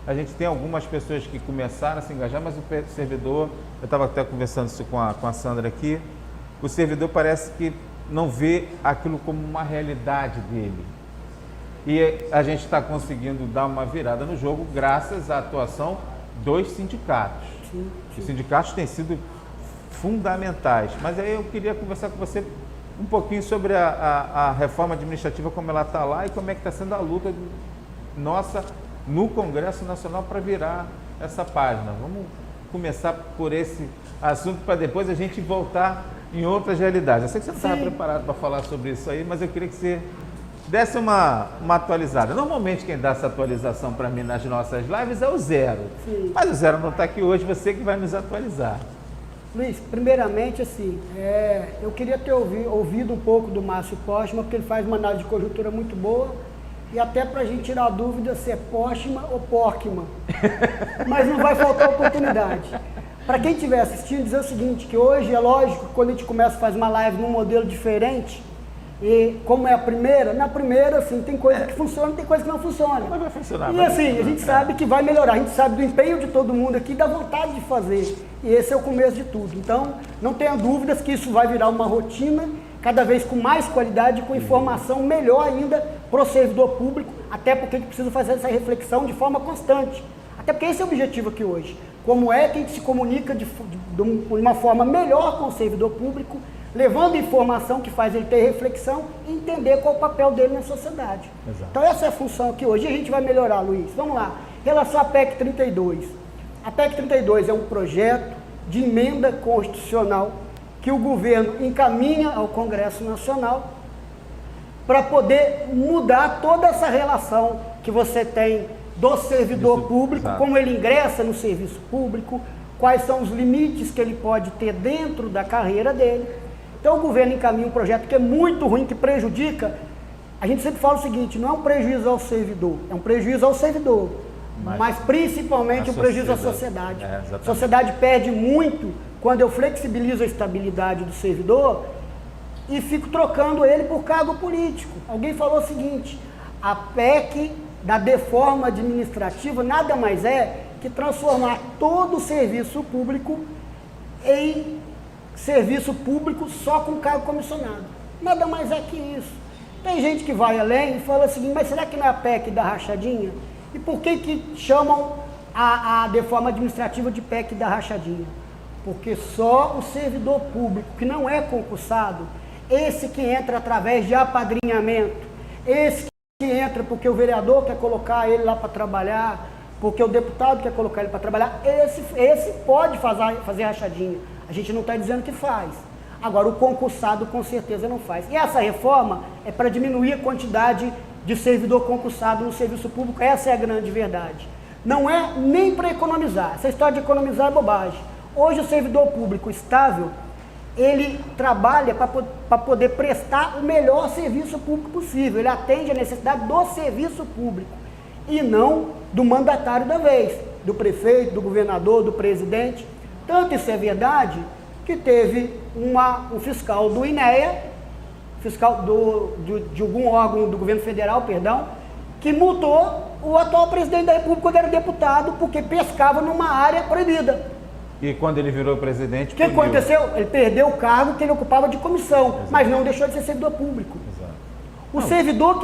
A gente tem algumas pessoas que começaram a se engajar, mas o servidor, eu estava até conversando isso com a Sandra aqui, o servidor parece que não vê aquilo como uma realidade dele. E a gente está conseguindo dar uma virada no jogo graças à atuação dos sindicatos. Sim. Os sindicatos têm sido fundamentais. Mas aí eu queria conversar com você um pouquinho sobre a reforma administrativa, como ela está lá e como é que está sendo a luta nossa no Congresso Nacional para virar essa página. Vamos começar por esse assunto para depois a gente voltar em outras realidades. Eu sei que você não estava preparado para falar sobre isso aí, mas eu queria que você desse uma atualizada. Normalmente quem dá essa atualização para mim nas nossas lives é o Zero. Sim. Mas o Zero não está aqui hoje, você que vai nos atualizar.
Luiz, primeiramente, assim, eu queria ter ouvido um pouco do Márcio Postman, porque ele faz uma análise de conjuntura muito boa, e até para a gente tirar a dúvida se é Postman ou Porkman. Mas não vai faltar oportunidade. Para quem estiver assistindo, dizer o seguinte, que hoje é lógico, quando a gente começa a fazer uma live num modelo diferente, e como é a primeira, na primeira, assim, tem coisa que funciona, tem coisa que não funciona.
Mas vai funcionar.
E assim, a gente sabe que vai melhorar, a gente sabe do empenho de todo mundo aqui, da vontade de fazer. E esse é o começo de tudo. Então, não tenha dúvidas que isso vai virar uma rotina, cada vez com mais qualidade, com informação melhor ainda para o servidor público, até porque a gente precisa fazer essa reflexão de forma constante. Até porque esse é o objetivo aqui hoje. Como é que a gente se comunica de uma forma melhor com o servidor público, levando informação que faz ele ter reflexão e entender qual é o papel dele na sociedade. Exato. Então essa é a função que hoje a gente vai melhorar, Luiz. Vamos lá. Em relação à PEC 32. A PEC 32 é um projeto de emenda constitucional que o governo encaminha ao Congresso Nacional para poder mudar toda essa relação que você tem do servidor público, como ele ingressa no serviço público, quais são os limites que ele pode ter dentro da carreira dele. Então o governo encaminha um projeto que é muito ruim, que prejudica. A gente sempre fala o seguinte, não é um prejuízo ao servidor, é um prejuízo ao servidor, mas principalmente um prejuízo à sociedade. A sociedade perde muito quando eu flexibilizo a estabilidade do servidor e fico trocando ele por cargo político. Alguém falou o seguinte, a PEC da deforma administrativa nada mais é que transformar todo o serviço público em serviço público só com cargo comissionado. Nada mais é que isso. Tem gente que vai além e fala o seguinte, mas será que não é a PEC da rachadinha? E por que chamam a deforma administrativa de PEC da rachadinha? Porque só o servidor público que não é concursado, esse que entra através de apadrinhamento, esse que entra porque o vereador quer colocar ele lá para trabalhar, porque o deputado quer colocar ele para trabalhar, esse pode fazer rachadinha. A gente não está dizendo que faz. Agora, o concursado com certeza não faz. E essa reforma é para diminuir a quantidade de servidor concursado no serviço público. Essa é a grande verdade. Não é nem para economizar. Essa história de economizar é bobagem. Hoje, o servidor público estável, ele trabalha para poder prestar o melhor serviço público possível. Ele atende a necessidade do serviço público e não do mandatário da vez, do prefeito, do governador, do presidente. Tanto isso é verdade que teve um fiscal do INEA, fiscal de algum órgão do governo federal, perdão, que multou o atual presidente da República quando era deputado porque pescava numa área proibida.
E quando ele virou presidente,
o que aconteceu? Ele perdeu o cargo que ele ocupava de comissão, exato, mas não deixou de ser servidor público. Exato. O servidor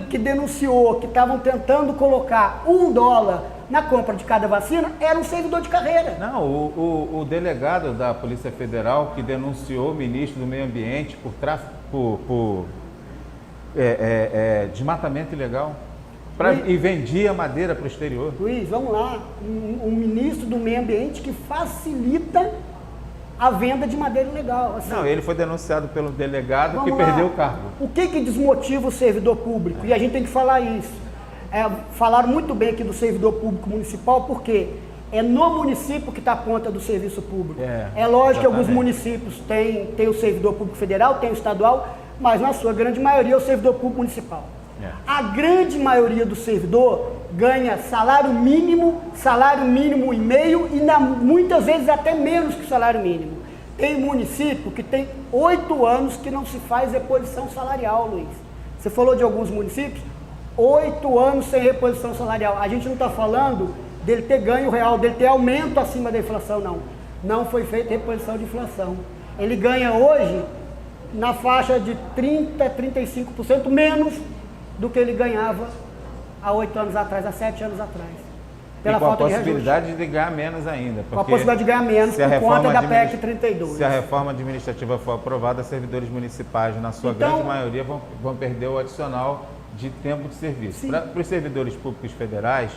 que denunciou que estavam tentando colocar $1 na compra de cada vacina era um servidor de carreira.
Não, o delegado da Polícia Federal que denunciou o ministro do Meio Ambiente por desmatamento ilegal e vendia madeira para o exterior.
Luiz, vamos lá, um ministro do Meio Ambiente que facilita a venda de madeira ilegal. Assim.
Não, ele foi denunciado pelo delegado que perdeu o cargo.
O que desmotiva o servidor público? E a gente tem que falar isso. Falaram muito bem aqui do servidor público municipal, porque é no município que está a ponta do serviço público. É lógico que alguns municípios têm o servidor público federal, tem o estadual, mas na sua grande maioria é o servidor público municipal. A grande maioria do servidor ganha salário mínimo e meio e muitas vezes até menos que o salário mínimo. Tem município que tem 8 anos que não se faz reposição salarial, Luiz. Você falou de alguns municípios, 8 anos sem reposição salarial. A gente não está falando dele ter ganho real, dele ter aumento acima da inflação, não. Não foi feita reposição de inflação. Ele ganha hoje na faixa de 30%, 35% menos do que ele ganhava há 8 anos atrás, há 7 anos atrás.
Pela com a possibilidade de ganhar menos ainda.
Com a possibilidade de ganhar menos por conta da PEC 32.
Se a reforma administrativa for aprovada, servidores municipais, na sua grande maioria, vão perder o adicional de tempo de serviço. Para os servidores públicos federais,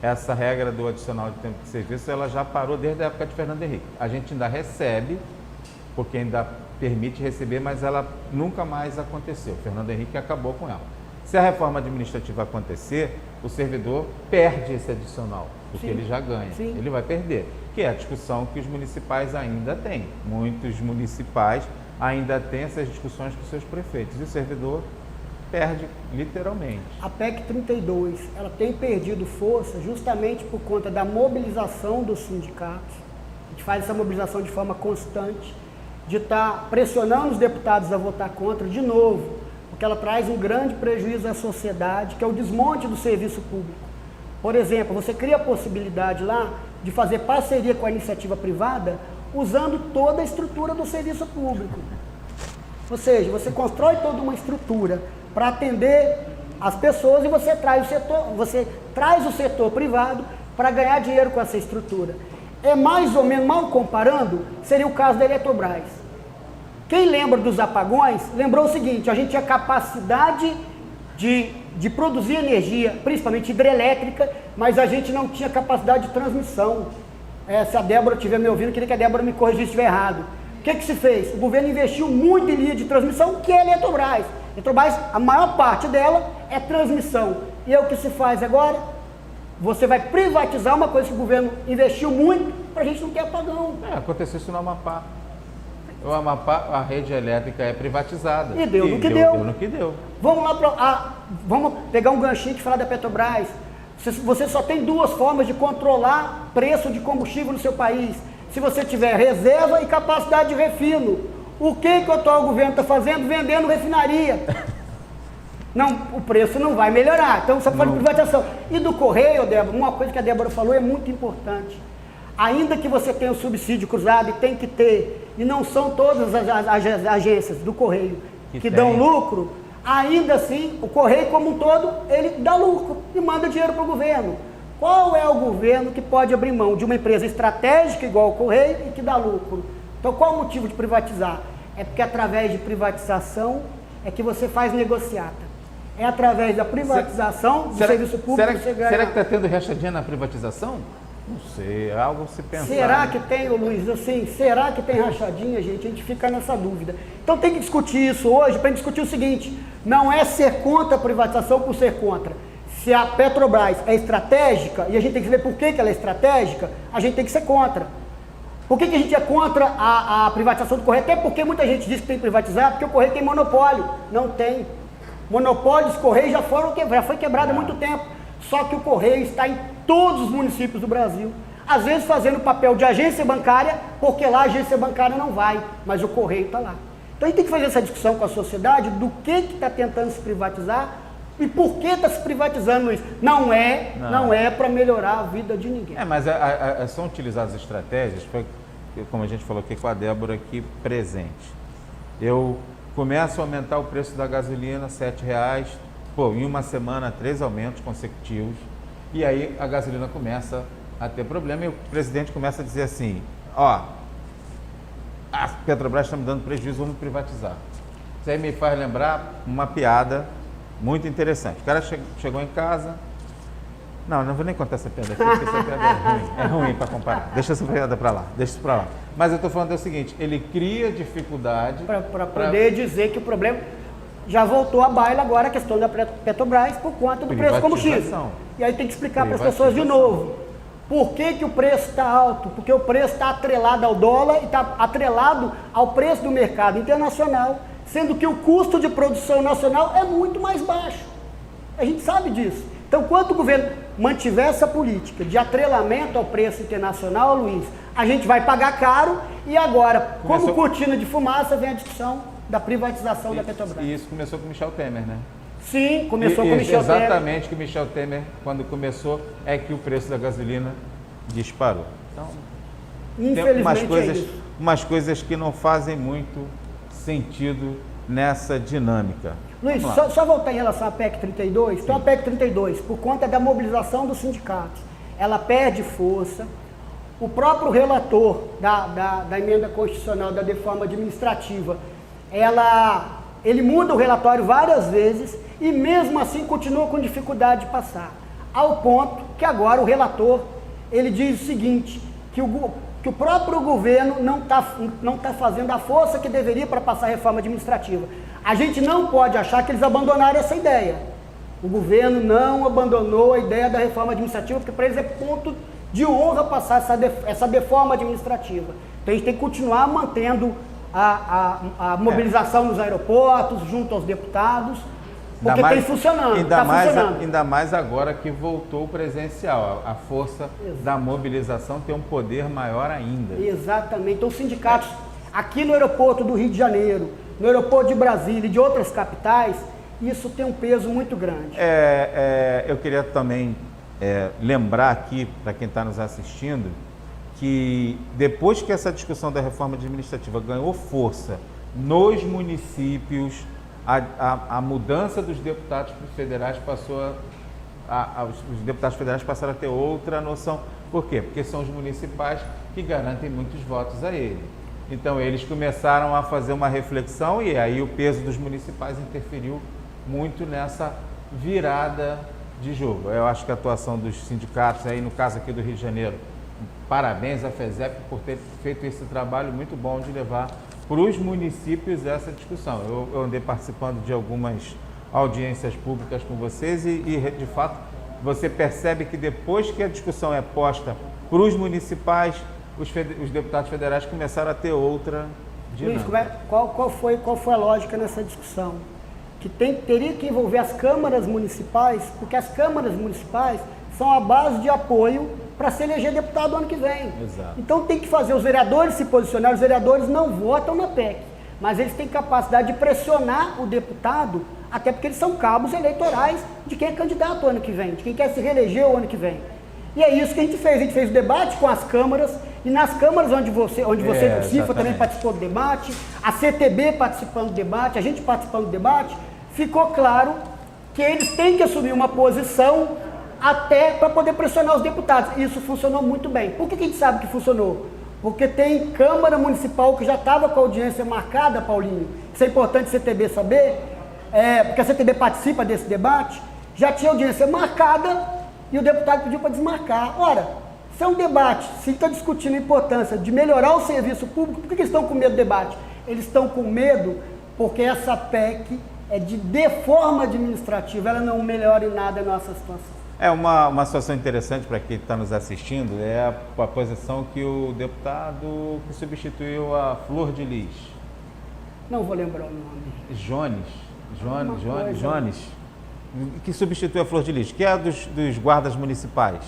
essa regra do adicional de tempo de serviço, ela já parou desde a época de Fernando Henrique. A gente ainda recebe, porque ainda permite receber, mas ela nunca mais aconteceu. Fernando Henrique acabou com ela. Se a reforma administrativa acontecer, o servidor perde esse adicional, porque ele já ganha. Ele vai perder, que é a discussão que os municipais ainda têm. Muitos municipais ainda têm essas discussões com seus prefeitos. E o servidor perde, literalmente.
A PEC 32, ela tem perdido força justamente por conta da mobilização dos sindicatos. A gente faz essa mobilização de forma constante, de estar pressionando os deputados a votar contra de novo, porque ela traz um grande prejuízo à sociedade, que é o desmonte do serviço público. Por exemplo, você cria a possibilidade lá de fazer parceria com a iniciativa privada usando toda a estrutura do serviço público. Ou seja, você constrói toda uma estrutura para atender as pessoas e você traz o setor privado para ganhar dinheiro com essa estrutura. É mais ou menos, mal comparando, seria o caso da Eletrobras. Quem lembra dos apagões, lembrou o seguinte: a gente tinha capacidade de produzir energia, principalmente hidrelétrica, mas a gente não tinha capacidade de transmissão. Se a Débora estiver me ouvindo, eu queria que a Débora me corrigisse se estiver errado. O que se fez? O governo investiu muito em linha de transmissão, que é a Eletrobras. A Eletrobras, a maior parte dela é transmissão. E é o que se faz agora? Você vai privatizar uma coisa que o governo investiu muito para a gente não ter apagão.
Aconteceu isso no Amapá. O Amapá, a rede elétrica é privatizada.
E deu no que deu.
Deu no que deu.
Vamos lá, vamos pegar um ganchinho que falar da Petrobras. Você só tem 2 formas de controlar preço de combustível no seu país. Se você tiver reserva e capacidade de refino. O que o atual governo está fazendo? Vendendo refinaria. Não, o preço não vai melhorar. Então, só falando de privatização. E do Correio, Débora, uma coisa que a Débora falou é muito importante. Ainda que você tenha o subsídio cruzado, e tem que ter, e não são todas as agências do Correio que dão lucro, ainda assim, o Correio como um todo, ele dá lucro e manda dinheiro para o governo. Qual é o governo que pode abrir mão de uma empresa estratégica igual o Correio e que dá lucro? Então, qual o motivo de privatizar? É porque através de privatização é que você faz negociata. É através da privatização do serviço público que você ganha.
Será que está tendo rachadinha na privatização? Não sei, é algo a se pensar.
Será que tem, Luiz, assim, será que tem rachadinha, gente? A gente fica nessa dúvida. Então tem que discutir isso hoje, para discutir o seguinte: não é ser contra a privatização por ser contra. Se a Petrobras é estratégica, e a gente tem que ver por que ela é estratégica, a gente tem que ser contra. Por que a gente é contra a privatização do Correio? Até porque muita gente diz que tem que privatizar, porque o Correio tem monopólio. Não tem. Monopólios, Correio já foi quebrado há muito tempo. Só que o Correio está em todos os municípios do Brasil. Às vezes fazendo papel de agência bancária, porque lá a agência bancária não vai, mas o Correio está lá. Então a gente tem que fazer essa discussão com a sociedade do que está tentando se privatizar e por que está se privatizando isso. Não é para melhorar a vida de ninguém.
Mas são utilizadas estratégias, foi, como a gente falou aqui com a Débora aqui presente. Eu começo a aumentar o preço da gasolina, R$7, em uma semana 3 aumentos consecutivos, e aí a gasolina começa a ter problema e o presidente começa a dizer assim: a Petrobras está me dando prejuízo, vamos privatizar. Isso aí me faz lembrar uma piada muito interessante. O cara chegou em casa, não vou nem contar essa piada aqui, porque essa piada é ruim para comparar, deixa essa piada para lá, deixa isso para lá. Mas eu estou falando o seguinte: ele cria dificuldade
para poder dizer que o problema já voltou à baila agora a questão da Petrobras por conta do preço do combustível. E aí tem que explicar para as pessoas de novo. Por que o preço está alto? Porque o preço está atrelado ao dólar e está atrelado ao preço do mercado internacional, sendo que o custo de produção nacional é muito mais baixo. A gente sabe disso. Então, quando o governo mantiver essa política de atrelamento ao preço internacional, Luiz, a gente vai pagar caro e agora, como cortina de fumaça, vem a discussão da privatização da Petrobras.
E isso começou com Michel Temer, né?
Sim, começou com o Michel Temer.
Exatamente, que o Michel Temer, quando começou, é que o preço da gasolina disparou. Então,
infelizmente
tem umas coisas que não fazem muito sentido nessa dinâmica.
Luiz, só voltar em relação à PEC 32. Então, a PEC 32, por conta da mobilização dos sindicatos, ela perde força. O próprio relator da emenda constitucional da reforma administrativa, ele muda o relatório várias vezes e mesmo assim continua com dificuldade de passar. Ao ponto que agora o relator, ele diz o seguinte, que o próprio governo não tá fazendo a força que deveria para passar a reforma administrativa. A gente não pode achar que eles abandonaram essa ideia. O governo não abandonou a ideia da reforma administrativa, porque para eles é ponto de honra passar essa reforma administrativa. Então a gente tem que continuar mantendo a mobilização nos aeroportos, junto aos deputados, porque tem funcionando,
Ainda mais agora que voltou o presencial. A força da mobilização tem um poder maior ainda.
Exatamente. Então os sindicatos aqui no aeroporto do Rio de Janeiro, no aeroporto de Brasília e de outras capitais, isso tem um peso muito grande.
Eu queria também lembrar aqui, para quem está nos assistindo, que depois que essa discussão da reforma administrativa ganhou força nos municípios, a mudança dos deputados federais os deputados federais passaram a ter outra noção. Por quê? Porque são os municipais que garantem muitos votos a ele. Então eles começaram a fazer uma reflexão e aí o peso dos municipais interferiu muito nessa virada de jogo. Eu acho que a atuação dos sindicatos, aí no caso aqui do Rio de Janeiro, parabéns à FESEP por ter feito esse trabalho muito bom de levar para os municípios essa discussão. Eu andei participando de algumas audiências públicas com vocês e de fato, você percebe que depois que a discussão é posta para os municipais, os deputados federais começaram a ter outra dinâmica.
Luiz, qual foi a lógica nessa discussão? Que teria que envolver as câmaras municipais, porque as câmaras municipais são a base de apoio para se eleger deputado ano que vem.
Exato.
Então tem que fazer os vereadores se posicionar. Os vereadores não votam na PEC, mas eles têm capacidade de pressionar o deputado, até porque eles são cabos eleitorais de quem é candidato ano que vem, de quem quer se reeleger o ano que vem. E é isso que a gente fez o debate com as câmaras, e nas câmaras onde você o CIFA também participou do debate, a CTB participando do debate, a gente participando do debate, ficou claro que eles têm que assumir uma posição até para poder pressionar os deputados. Isso funcionou muito bem. Por que a gente sabe que funcionou? Porque tem Câmara Municipal que já estava com a audiência marcada, Paulinho. Isso é importante a CTB saber, porque a CTB participa desse debate, já tinha audiência marcada e o deputado pediu para desmarcar. Ora, se é um debate, se está discutindo a importância de melhorar o serviço público, por que eles estão com medo do debate? Eles estão com medo porque essa PEC é de deforma administrativa, ela não melhora em nada a nossa situação.
Uma situação interessante para quem está nos assistindo é a posição que o deputado que substituiu a Flor de Lis.
Não vou lembrar o nome.
Jones, que substituiu a Flor de Lis, que é dos guardas municipais.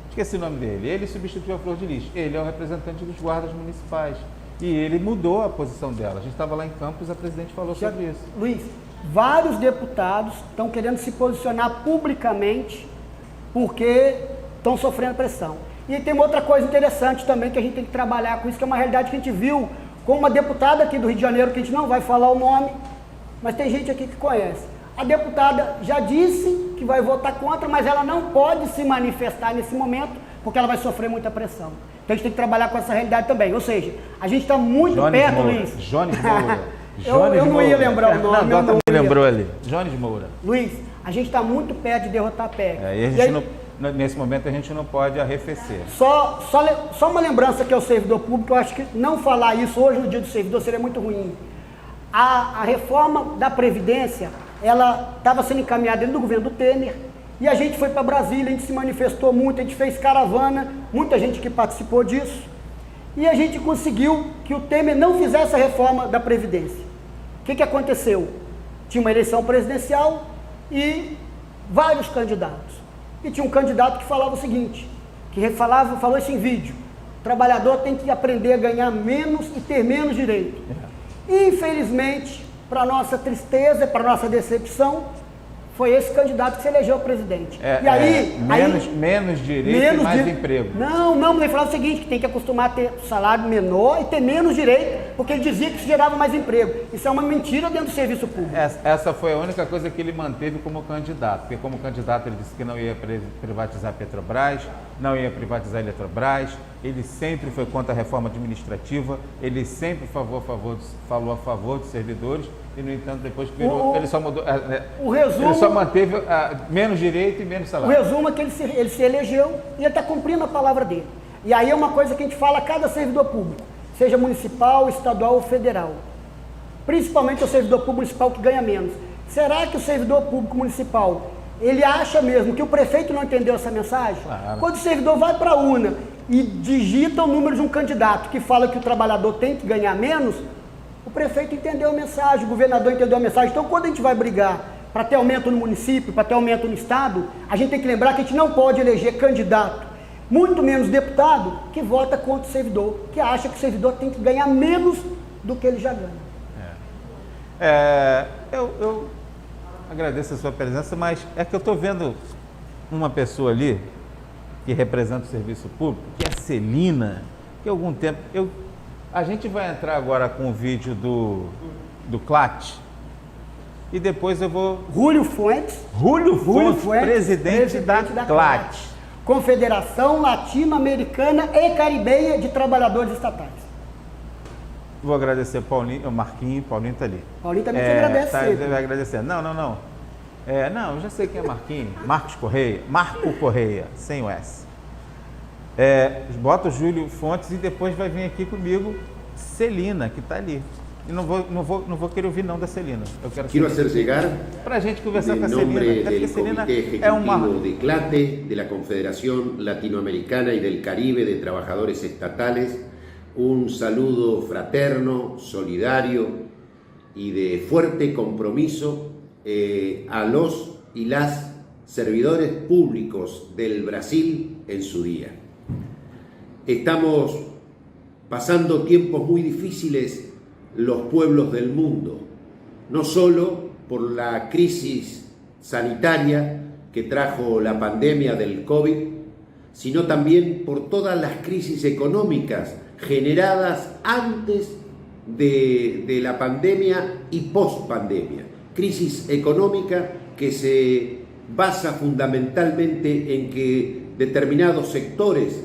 Esqueci o nome dele. Ele substituiu a Flor de Lis. Ele é o representante dos guardas municipais. E ele mudou a posição dela. A gente estava lá em Campos e a presidente falou sobre isso.
Luiz, vários deputados estão querendo se posicionar publicamente porque estão sofrendo pressão. E tem uma outra coisa interessante também que a gente tem que trabalhar com isso, que é uma realidade que a gente viu com uma deputada aqui do Rio de Janeiro, que a gente não vai falar o nome, mas tem gente aqui que conhece. A deputada já disse que vai votar contra, mas ela não pode se manifestar nesse momento porque ela vai sofrer muita pressão. Então a gente tem que trabalhar com essa realidade também. Ou seja, a gente está muito perto, Luiz.
Jones Moura.
Eu não ia lembrar o nome.
Não lembrou ali. Jones Moura.
Luiz, a gente está muito perto de derrotar a PEC.
Nesse momento a gente não pode arrefecer.
Só uma lembrança que é o servidor público, eu acho que não falar isso hoje no dia do servidor seria muito ruim. A reforma da Previdência, ela estava sendo encaminhada dentro do governo do Temer, e a gente foi para Brasília, a gente se manifestou muito, a gente fez caravana, muita gente que participou disso, e a gente conseguiu que o Temer não fizesse a reforma da Previdência. O que aconteceu? Tinha uma eleição presidencial e vários candidatos. E tinha um candidato que falava o seguinte, falou isso em vídeo: o trabalhador tem que aprender a ganhar menos e ter menos direito. Infelizmente, para nossa tristeza, para nossa decepção, foi esse candidato que se elegeu presidente.
Menos direito e mais emprego.
Não, ele falava o seguinte, que tem que acostumar a ter salário menor e ter menos direito, porque ele dizia que isso gerava mais emprego. Isso é uma mentira dentro do serviço público.
Essa foi a única coisa que ele manteve como candidato, porque como candidato ele disse que não ia privatizar a Petrobras, não ia privatizar a Eletrobras, ele sempre foi contra a reforma administrativa, ele sempre falou a favor dos servidores, e, no entanto, depois que virou, ele só mudou. Ele só manteve menos direito e menos salário.
O resumo é que ele se elegeu e ele está cumprindo a palavra dele. E aí é uma coisa que a gente fala a cada servidor público, seja municipal, estadual ou federal. Principalmente o servidor público municipal que ganha menos. Será que o servidor público municipal, ele acha mesmo que o prefeito não entendeu essa mensagem?
Claro.
Quando o servidor vai para a urna e digita o número de um candidato que fala que o trabalhador tem que ganhar menos, o prefeito entendeu a mensagem, o governador entendeu a mensagem. Então, quando a gente vai brigar para ter aumento no município, para ter aumento no estado, a gente tem que lembrar que a gente não pode eleger candidato, muito menos deputado, que vota contra o servidor, que acha que o servidor tem que ganhar menos do que ele já ganha.
Eu agradeço a sua presença, mas é que eu estou vendo uma pessoa ali que representa o serviço público, que é a Celina, que há algum tempo... A gente vai entrar agora com o vídeo do CLAT e depois eu vou...
Júlio Fuentes,
presidente da CLAT.
Confederação Latino-Americana e Caribenha de Trabalhadores Estatais.
Vou agradecer o Marquinhos, Paulinho está ali.
Paulinho também te agradece.
Vai agradecer. Não. Não, eu já sei quem é Marquinhos. Marco Correia, sem o S. Bota o Júlio Fontes e depois vai vir aqui comigo Celina, que está ali. E não vou querer ouvir não da Celina. Eu quero
hacer llegar
para a gente conversar com a
nombre
Celina.
del Comité Ejecutivo de CLATE, de la Confederación Latinoamericana y del Caribe de Trabajadores Estatales, un saludo fraterno, solidario y de fuerte compromiso a los y las servidores públicos del Brasil en su día. Estamos pasando tiempos muy difíciles los pueblos del mundo, no solo por la crisis sanitaria que trajo la pandemia del COVID, sino también por todas las crisis económicas generadas antes de la pandemia y post-pandemia. Crisis económica que se basa fundamentalmente en que determinados sectores,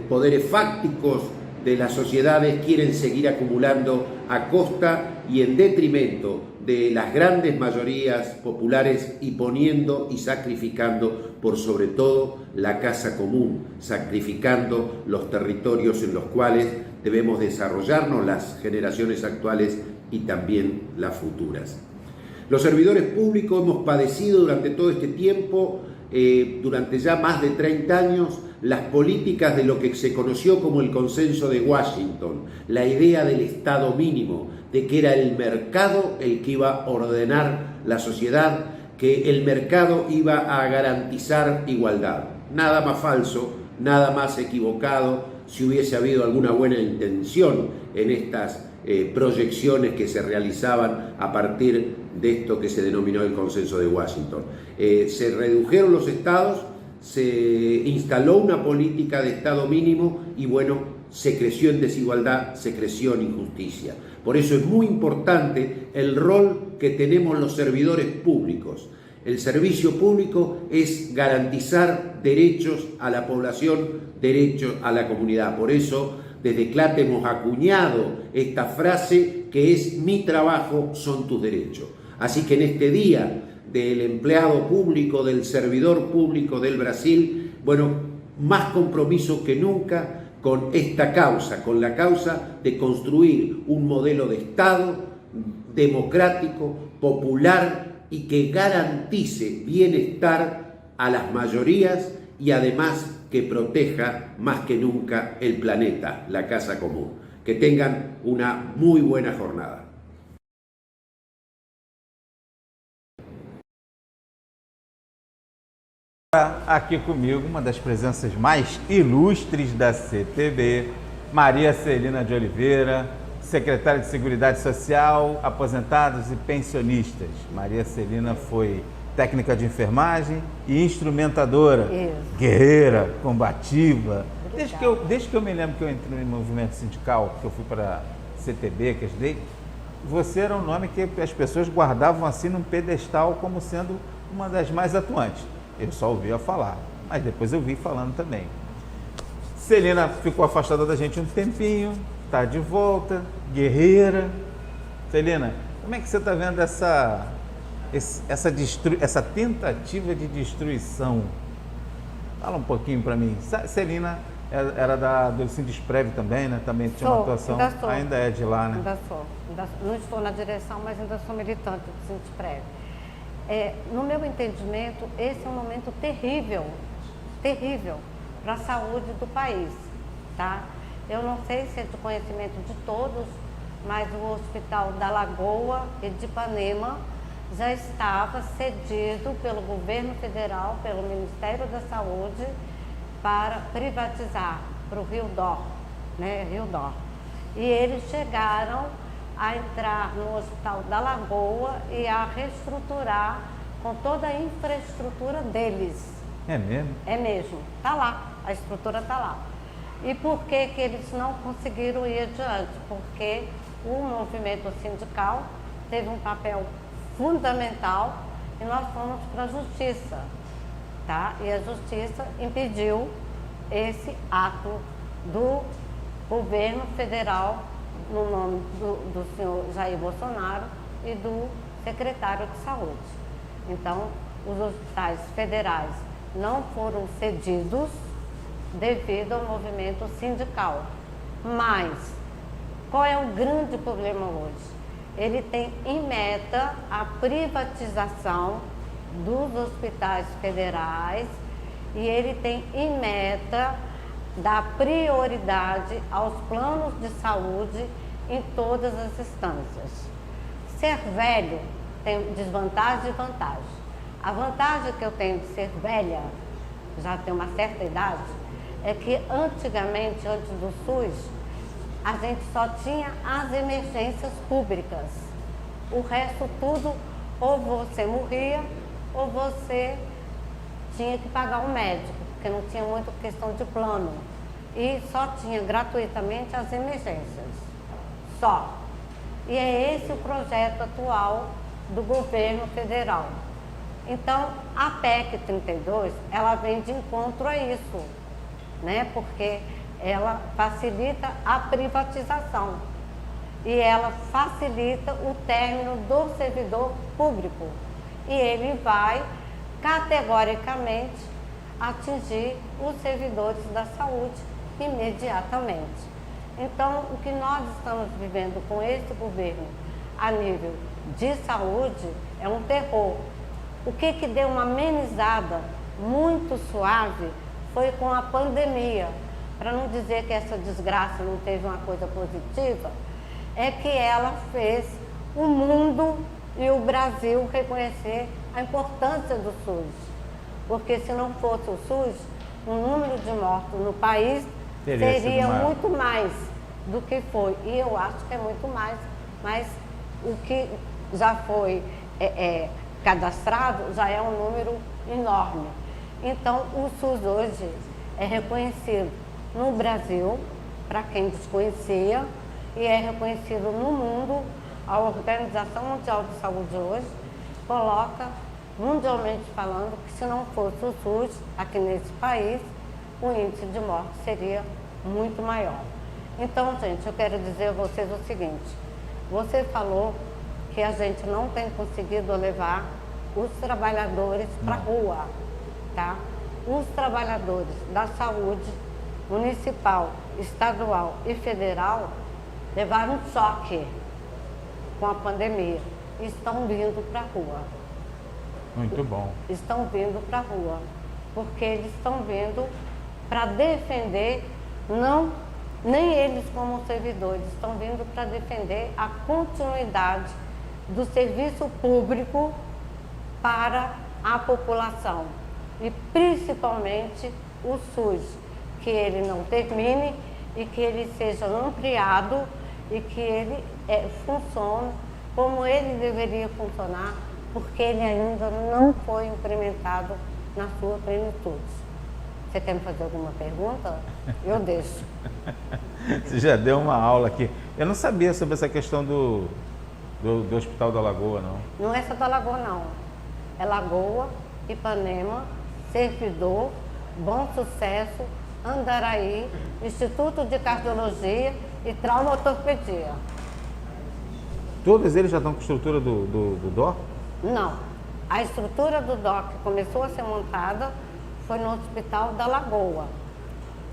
poderes fácticos de las sociedades quieren seguir acumulando a costa y en detrimento de las grandes mayorías populares y poniendo y sacrificando por sobre todo la casa común, sacrificando los territorios en los cuales debemos desarrollarnos las generaciones actuales y también las futuras. Los servidores públicos hemos padecido durante todo este tiempo, durante ya más de 30 años, las políticas de lo que se conoció como el consenso de Washington, la idea del Estado mínimo, de que era el mercado el que iba a ordenar la sociedad, que el mercado iba a garantizar igualdad. Nada más falso, nada más equivocado, si hubiese habido alguna buena intención en estas proyecciones que se realizaban a partir de esto que se denominó el consenso de Washington. Se redujeron los estados, se instaló una política de Estado mínimo y bueno, se creció en desigualdad, se creció en injusticia. Por eso es muy importante el rol que tenemos los servidores públicos. El servicio público es garantizar derechos a la población, derechos a la comunidad. Por eso desde CLATE hemos acuñado esta frase que es: mi trabajo son tus derechos. Así que en este día del empleado público, del servidor público del Brasil, bueno, más compromiso que nunca con esta causa, con la causa de construir un modelo de Estado democrático, popular y que garantice bienestar a las mayorías y además que proteja más que nunca el planeta, la casa común. Que tengan una muy buena jornada.
Aqui comigo, uma das presenças mais ilustres da CTB, Maria Celina de Oliveira. secretária de Seguridade Social, aposentados e pensionistas. Maria Celina foi técnica de enfermagem e instrumentadora, guerreira, combativa. Desde que eu me lembro que eu entrei no movimento sindical, que eu fui para a CTB, que ajudei, você era um nome que as pessoas guardavam assim num pedestal como sendo uma das mais atuantes. Eu só ouvia falar, mas depois eu vi falando também. Celina ficou afastada da gente um tempinho, está de volta, guerreira. Celina, como é que você está vendo essa tentativa de destruição? Fala um pouquinho para mim. Celina era do Sindesprev também, né? Também tinha uma atuação. Ainda é de lá, né?
Ainda sou. Não estou na direção, mas ainda sou militante do Sindesprev. No meu entendimento, esse é um momento terrível, terrível para a saúde do país, tá? Eu não sei se é de conhecimento de todos, mas o Hospital da Lagoa e de Ipanema já estava cedido pelo governo federal, pelo Ministério da Saúde, para privatizar para o Rio Dó, né? Rio Dó. E eles chegaram a entrar no Hospital da Lagoa e a reestruturar com toda a infraestrutura deles.
É mesmo?
É mesmo, está lá, a estrutura está lá. E por que eles não conseguiram ir adiante? Porque o movimento sindical teve um papel fundamental e nós fomos para a justiça, tá? E a justiça impediu esse ato do governo federal no nome do senhor Jair Bolsonaro e do secretário de saúde. Então, os hospitais federais não foram cedidos devido ao movimento sindical. Mas, qual é o grande problema hoje? Ele tem em meta a privatização dos hospitais federais e ele tem em meta dar prioridade aos planos de saúde em todas as instâncias. Ser velho tem desvantagem e vantagem. A vantagem que eu tenho de ser velha, já tenho uma certa idade, é que antigamente, antes do SUS, a gente só tinha as emergências públicas. O resto tudo, ou você morria, ou você tinha que pagar um médico, porque não tinha muita questão de plano. E só tinha gratuitamente as emergências. Só. E é esse o projeto atual do governo federal. Então, a PEC 32, ela vem de encontro a isso, né? Porque ela facilita a privatização e ela facilita o término do servidor público. E ele vai, categoricamente, atingir os servidores da saúde imediatamente. Então, o que nós estamos vivendo com esse governo a nível de saúde é um terror. O que deu uma amenizada muito suave foi com a pandemia. Para não dizer que essa desgraça não teve uma coisa positiva, é que ela fez o mundo e o Brasil reconhecer a importância do SUS. Porque se não fosse o SUS, o número de mortos no país seria muito mais do que foi. E eu acho que é muito mais, mas o que já foi cadastrado já é um número enorme. Então, o SUS hoje é reconhecido no Brasil, para quem desconhecia, e é reconhecido no mundo. A Organização Mundial de Saúde hoje coloca, mundialmente falando, que se não fosse o SUS aqui nesse país, o índice de morte seria muito maior. Então, gente, eu quero dizer a vocês o seguinte: você falou que a gente não tem conseguido levar os trabalhadores para a rua, tá? Os trabalhadores da saúde municipal, estadual e federal levaram um choque com a pandemia e estão vindo para a rua.
Muito bom.
Estão vindo para a rua, porque eles estão vindo para defender, não, nem eles como servidores, estão vindo para defender a continuidade do serviço público para a população e principalmente o SUS, que ele não termine e que ele seja ampliado e que ele funcione como ele deveria funcionar, porque ele ainda não foi implementado na sua plenitude. Você quer me fazer alguma pergunta? Eu deixo.
Você já deu uma aula aqui. Eu não sabia sobre essa questão do Hospital da Lagoa, não.
Não é só da Lagoa, não. É Lagoa, Ipanema, Servidor, Bom Sucesso, Andaraí, Instituto de Cardiologia e Traumatorpedia.
Todos eles já estão com a estrutura do DOC?
Não. A estrutura do DOC começou a ser montada foi no Hospital da Lagoa.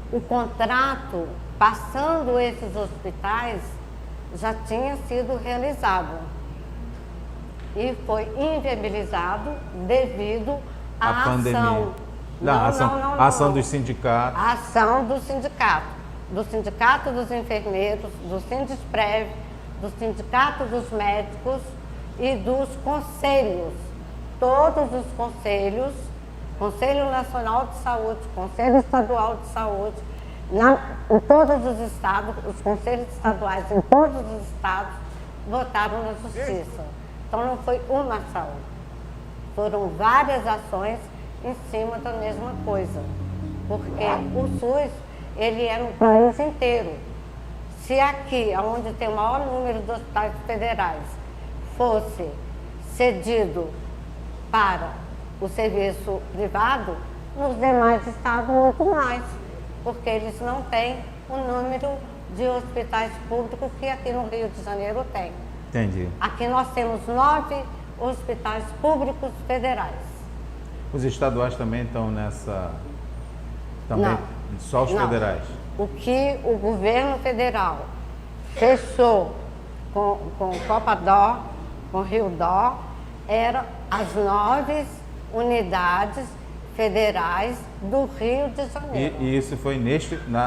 O contrato, passando esses hospitais, já tinha sido realizado e foi inviabilizado devido à ação.
A ação dos sindicatos.
A ação do Sindicato dos Enfermeiros, do Sindisprev, do Sindicato dos Médicos e dos conselhos. Todos os conselhos, Conselho Nacional de Saúde, Conselho Estadual de Saúde, em todos os estados, os conselhos estaduais em todos os estados votaram na justiça. Então não foi uma ação, foram várias ações em cima da mesma coisa, porque o SUS, ele é no país inteiro. Se aqui, onde tem o maior número de hospitais federais, fosse cedido para o serviço privado, nos demais estados muito mais, porque eles não têm o número de hospitais públicos que aqui no Rio de Janeiro tem.
Entendi.
Aqui nós temos 9 hospitais públicos federais.
Os estaduais também estão nessa... Também?
Não.
Só os federais?
O que o governo federal fechou com Copadó, com Rio Dó, eram as 9 unidades federais do Rio de Janeiro.
E isso foi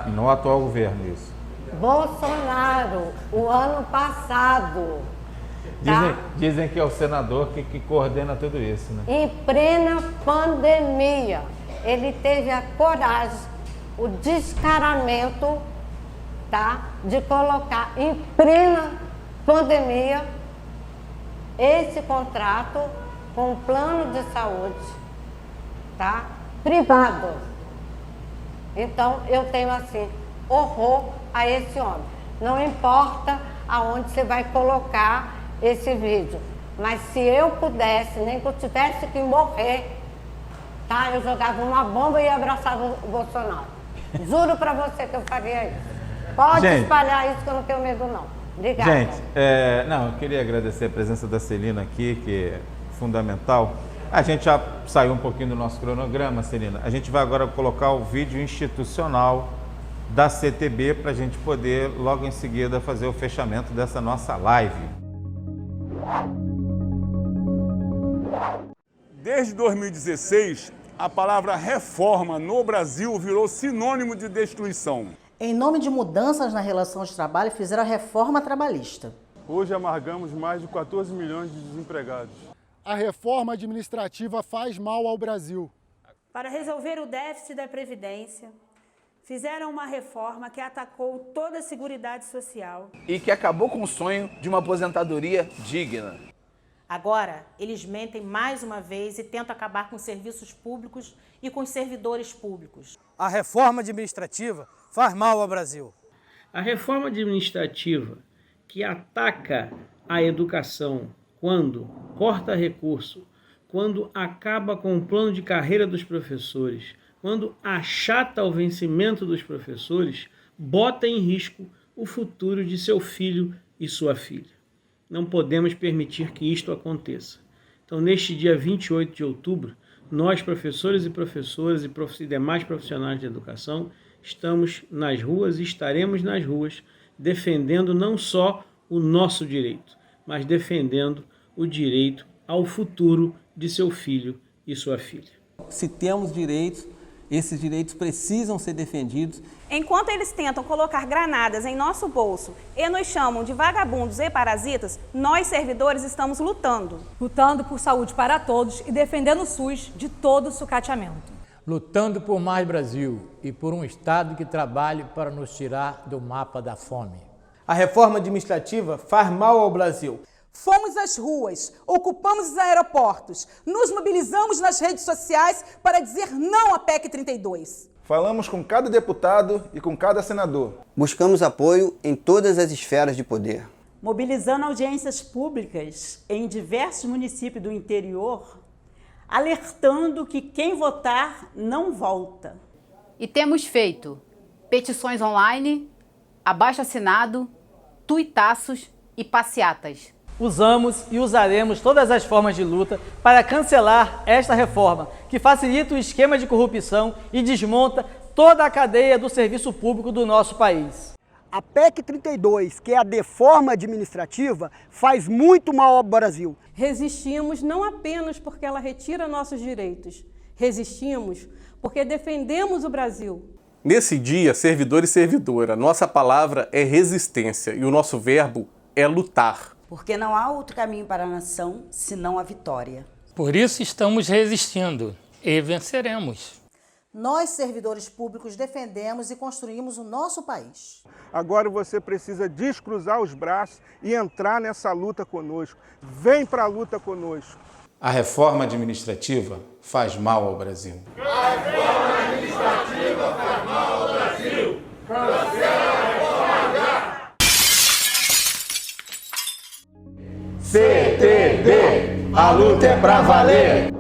no atual governo, isso?
Bolsonaro, o ano passado.
Dizem que é o senador que coordena tudo isso, né?
Em plena pandemia, ele teve a coragem, o descaramento, de colocar em plena pandemia esse contrato com o plano de saúde, privado. Então, eu tenho, assim, horror a esse homem. Não importa aonde você vai colocar esse vídeo, mas se eu pudesse, nem que eu tivesse que morrer, eu jogava uma bomba e abraçava o Bolsonaro. Juro pra você que eu faria isso. Pode espalhar isso que eu não tenho medo, não. Obrigada.
Gente, eu queria agradecer a presença da Celina aqui, que é fundamental. A gente já saiu um pouquinho do nosso cronograma, Celina. A gente vai agora colocar o vídeo institucional da CTB para a gente poder, logo em seguida, fazer o fechamento dessa nossa live.
Desde 2016, a palavra reforma no Brasil virou sinônimo de destruição.
Em nome de mudanças na relação de trabalho, fizeram a reforma trabalhista.
Hoje amargamos mais de 14 milhões de desempregados.
A reforma administrativa faz mal ao Brasil.
Para resolver o déficit da Previdência, fizeram uma reforma que atacou toda a Seguridade Social.
E que acabou com o sonho de uma aposentadoria digna.
Agora, eles mentem mais uma vez e tentam acabar com os serviços públicos e com os servidores públicos.
A reforma administrativa faz mal ao Brasil.
A reforma administrativa que ataca a educação quando corta recurso, quando acaba com o plano de carreira dos professores, quando achata o vencimento dos professores, bota em risco o futuro de seu filho e sua filha. Não podemos permitir que isto aconteça. Então, neste dia 28 de outubro, nós, professores e professoras e demais profissionais de educação, estamos nas ruas e estaremos nas ruas defendendo não só o nosso direito, mas defendendo o direito ao futuro de seu filho e sua filha.
Se temos direitos, esses direitos precisam ser defendidos.
Enquanto eles tentam colocar granadas em nosso bolso e nos chamam de vagabundos e parasitas, nós, servidores, estamos lutando.
Lutando por saúde para todos e defendendo o SUS de todo o sucateamento.
Lutando por mais Brasil e por um Estado que trabalhe para nos tirar do mapa da fome. A reforma administrativa faz mal ao Brasil.
Fomos às ruas, ocupamos os aeroportos, nos mobilizamos nas redes sociais para dizer não à PEC 32.
Falamos com cada deputado e com cada senador.
Buscamos apoio em todas as esferas de poder.
Mobilizando audiências públicas em diversos municípios do interior, alertando que quem votar não volta.
E temos feito petições online, abaixo-assinado, tuitaços e passeatas.
Usamos e usaremos todas as formas de luta para cancelar esta reforma, que facilita o esquema de corrupção e desmonta toda a cadeia do serviço público do nosso país.
A PEC 32, que é a deforma administrativa, faz muito mal ao Brasil.
Resistimos não apenas porque ela retira nossos direitos, resistimos porque defendemos o Brasil.
Nesse dia, servidor e servidora, nossa palavra é resistência e o nosso verbo é lutar.
Porque não há outro caminho para a nação senão a vitória.
Por isso estamos resistindo e venceremos.
Nós, servidores públicos, defendemos e construímos o nosso país.
Agora você precisa descruzar os braços e entrar nessa luta conosco. Vem para a luta conosco.
A reforma administrativa faz mal ao Brasil.
A reforma administrativa faz mal ao Brasil. Cancela a reforma já.
CTB, a luta é pra valer!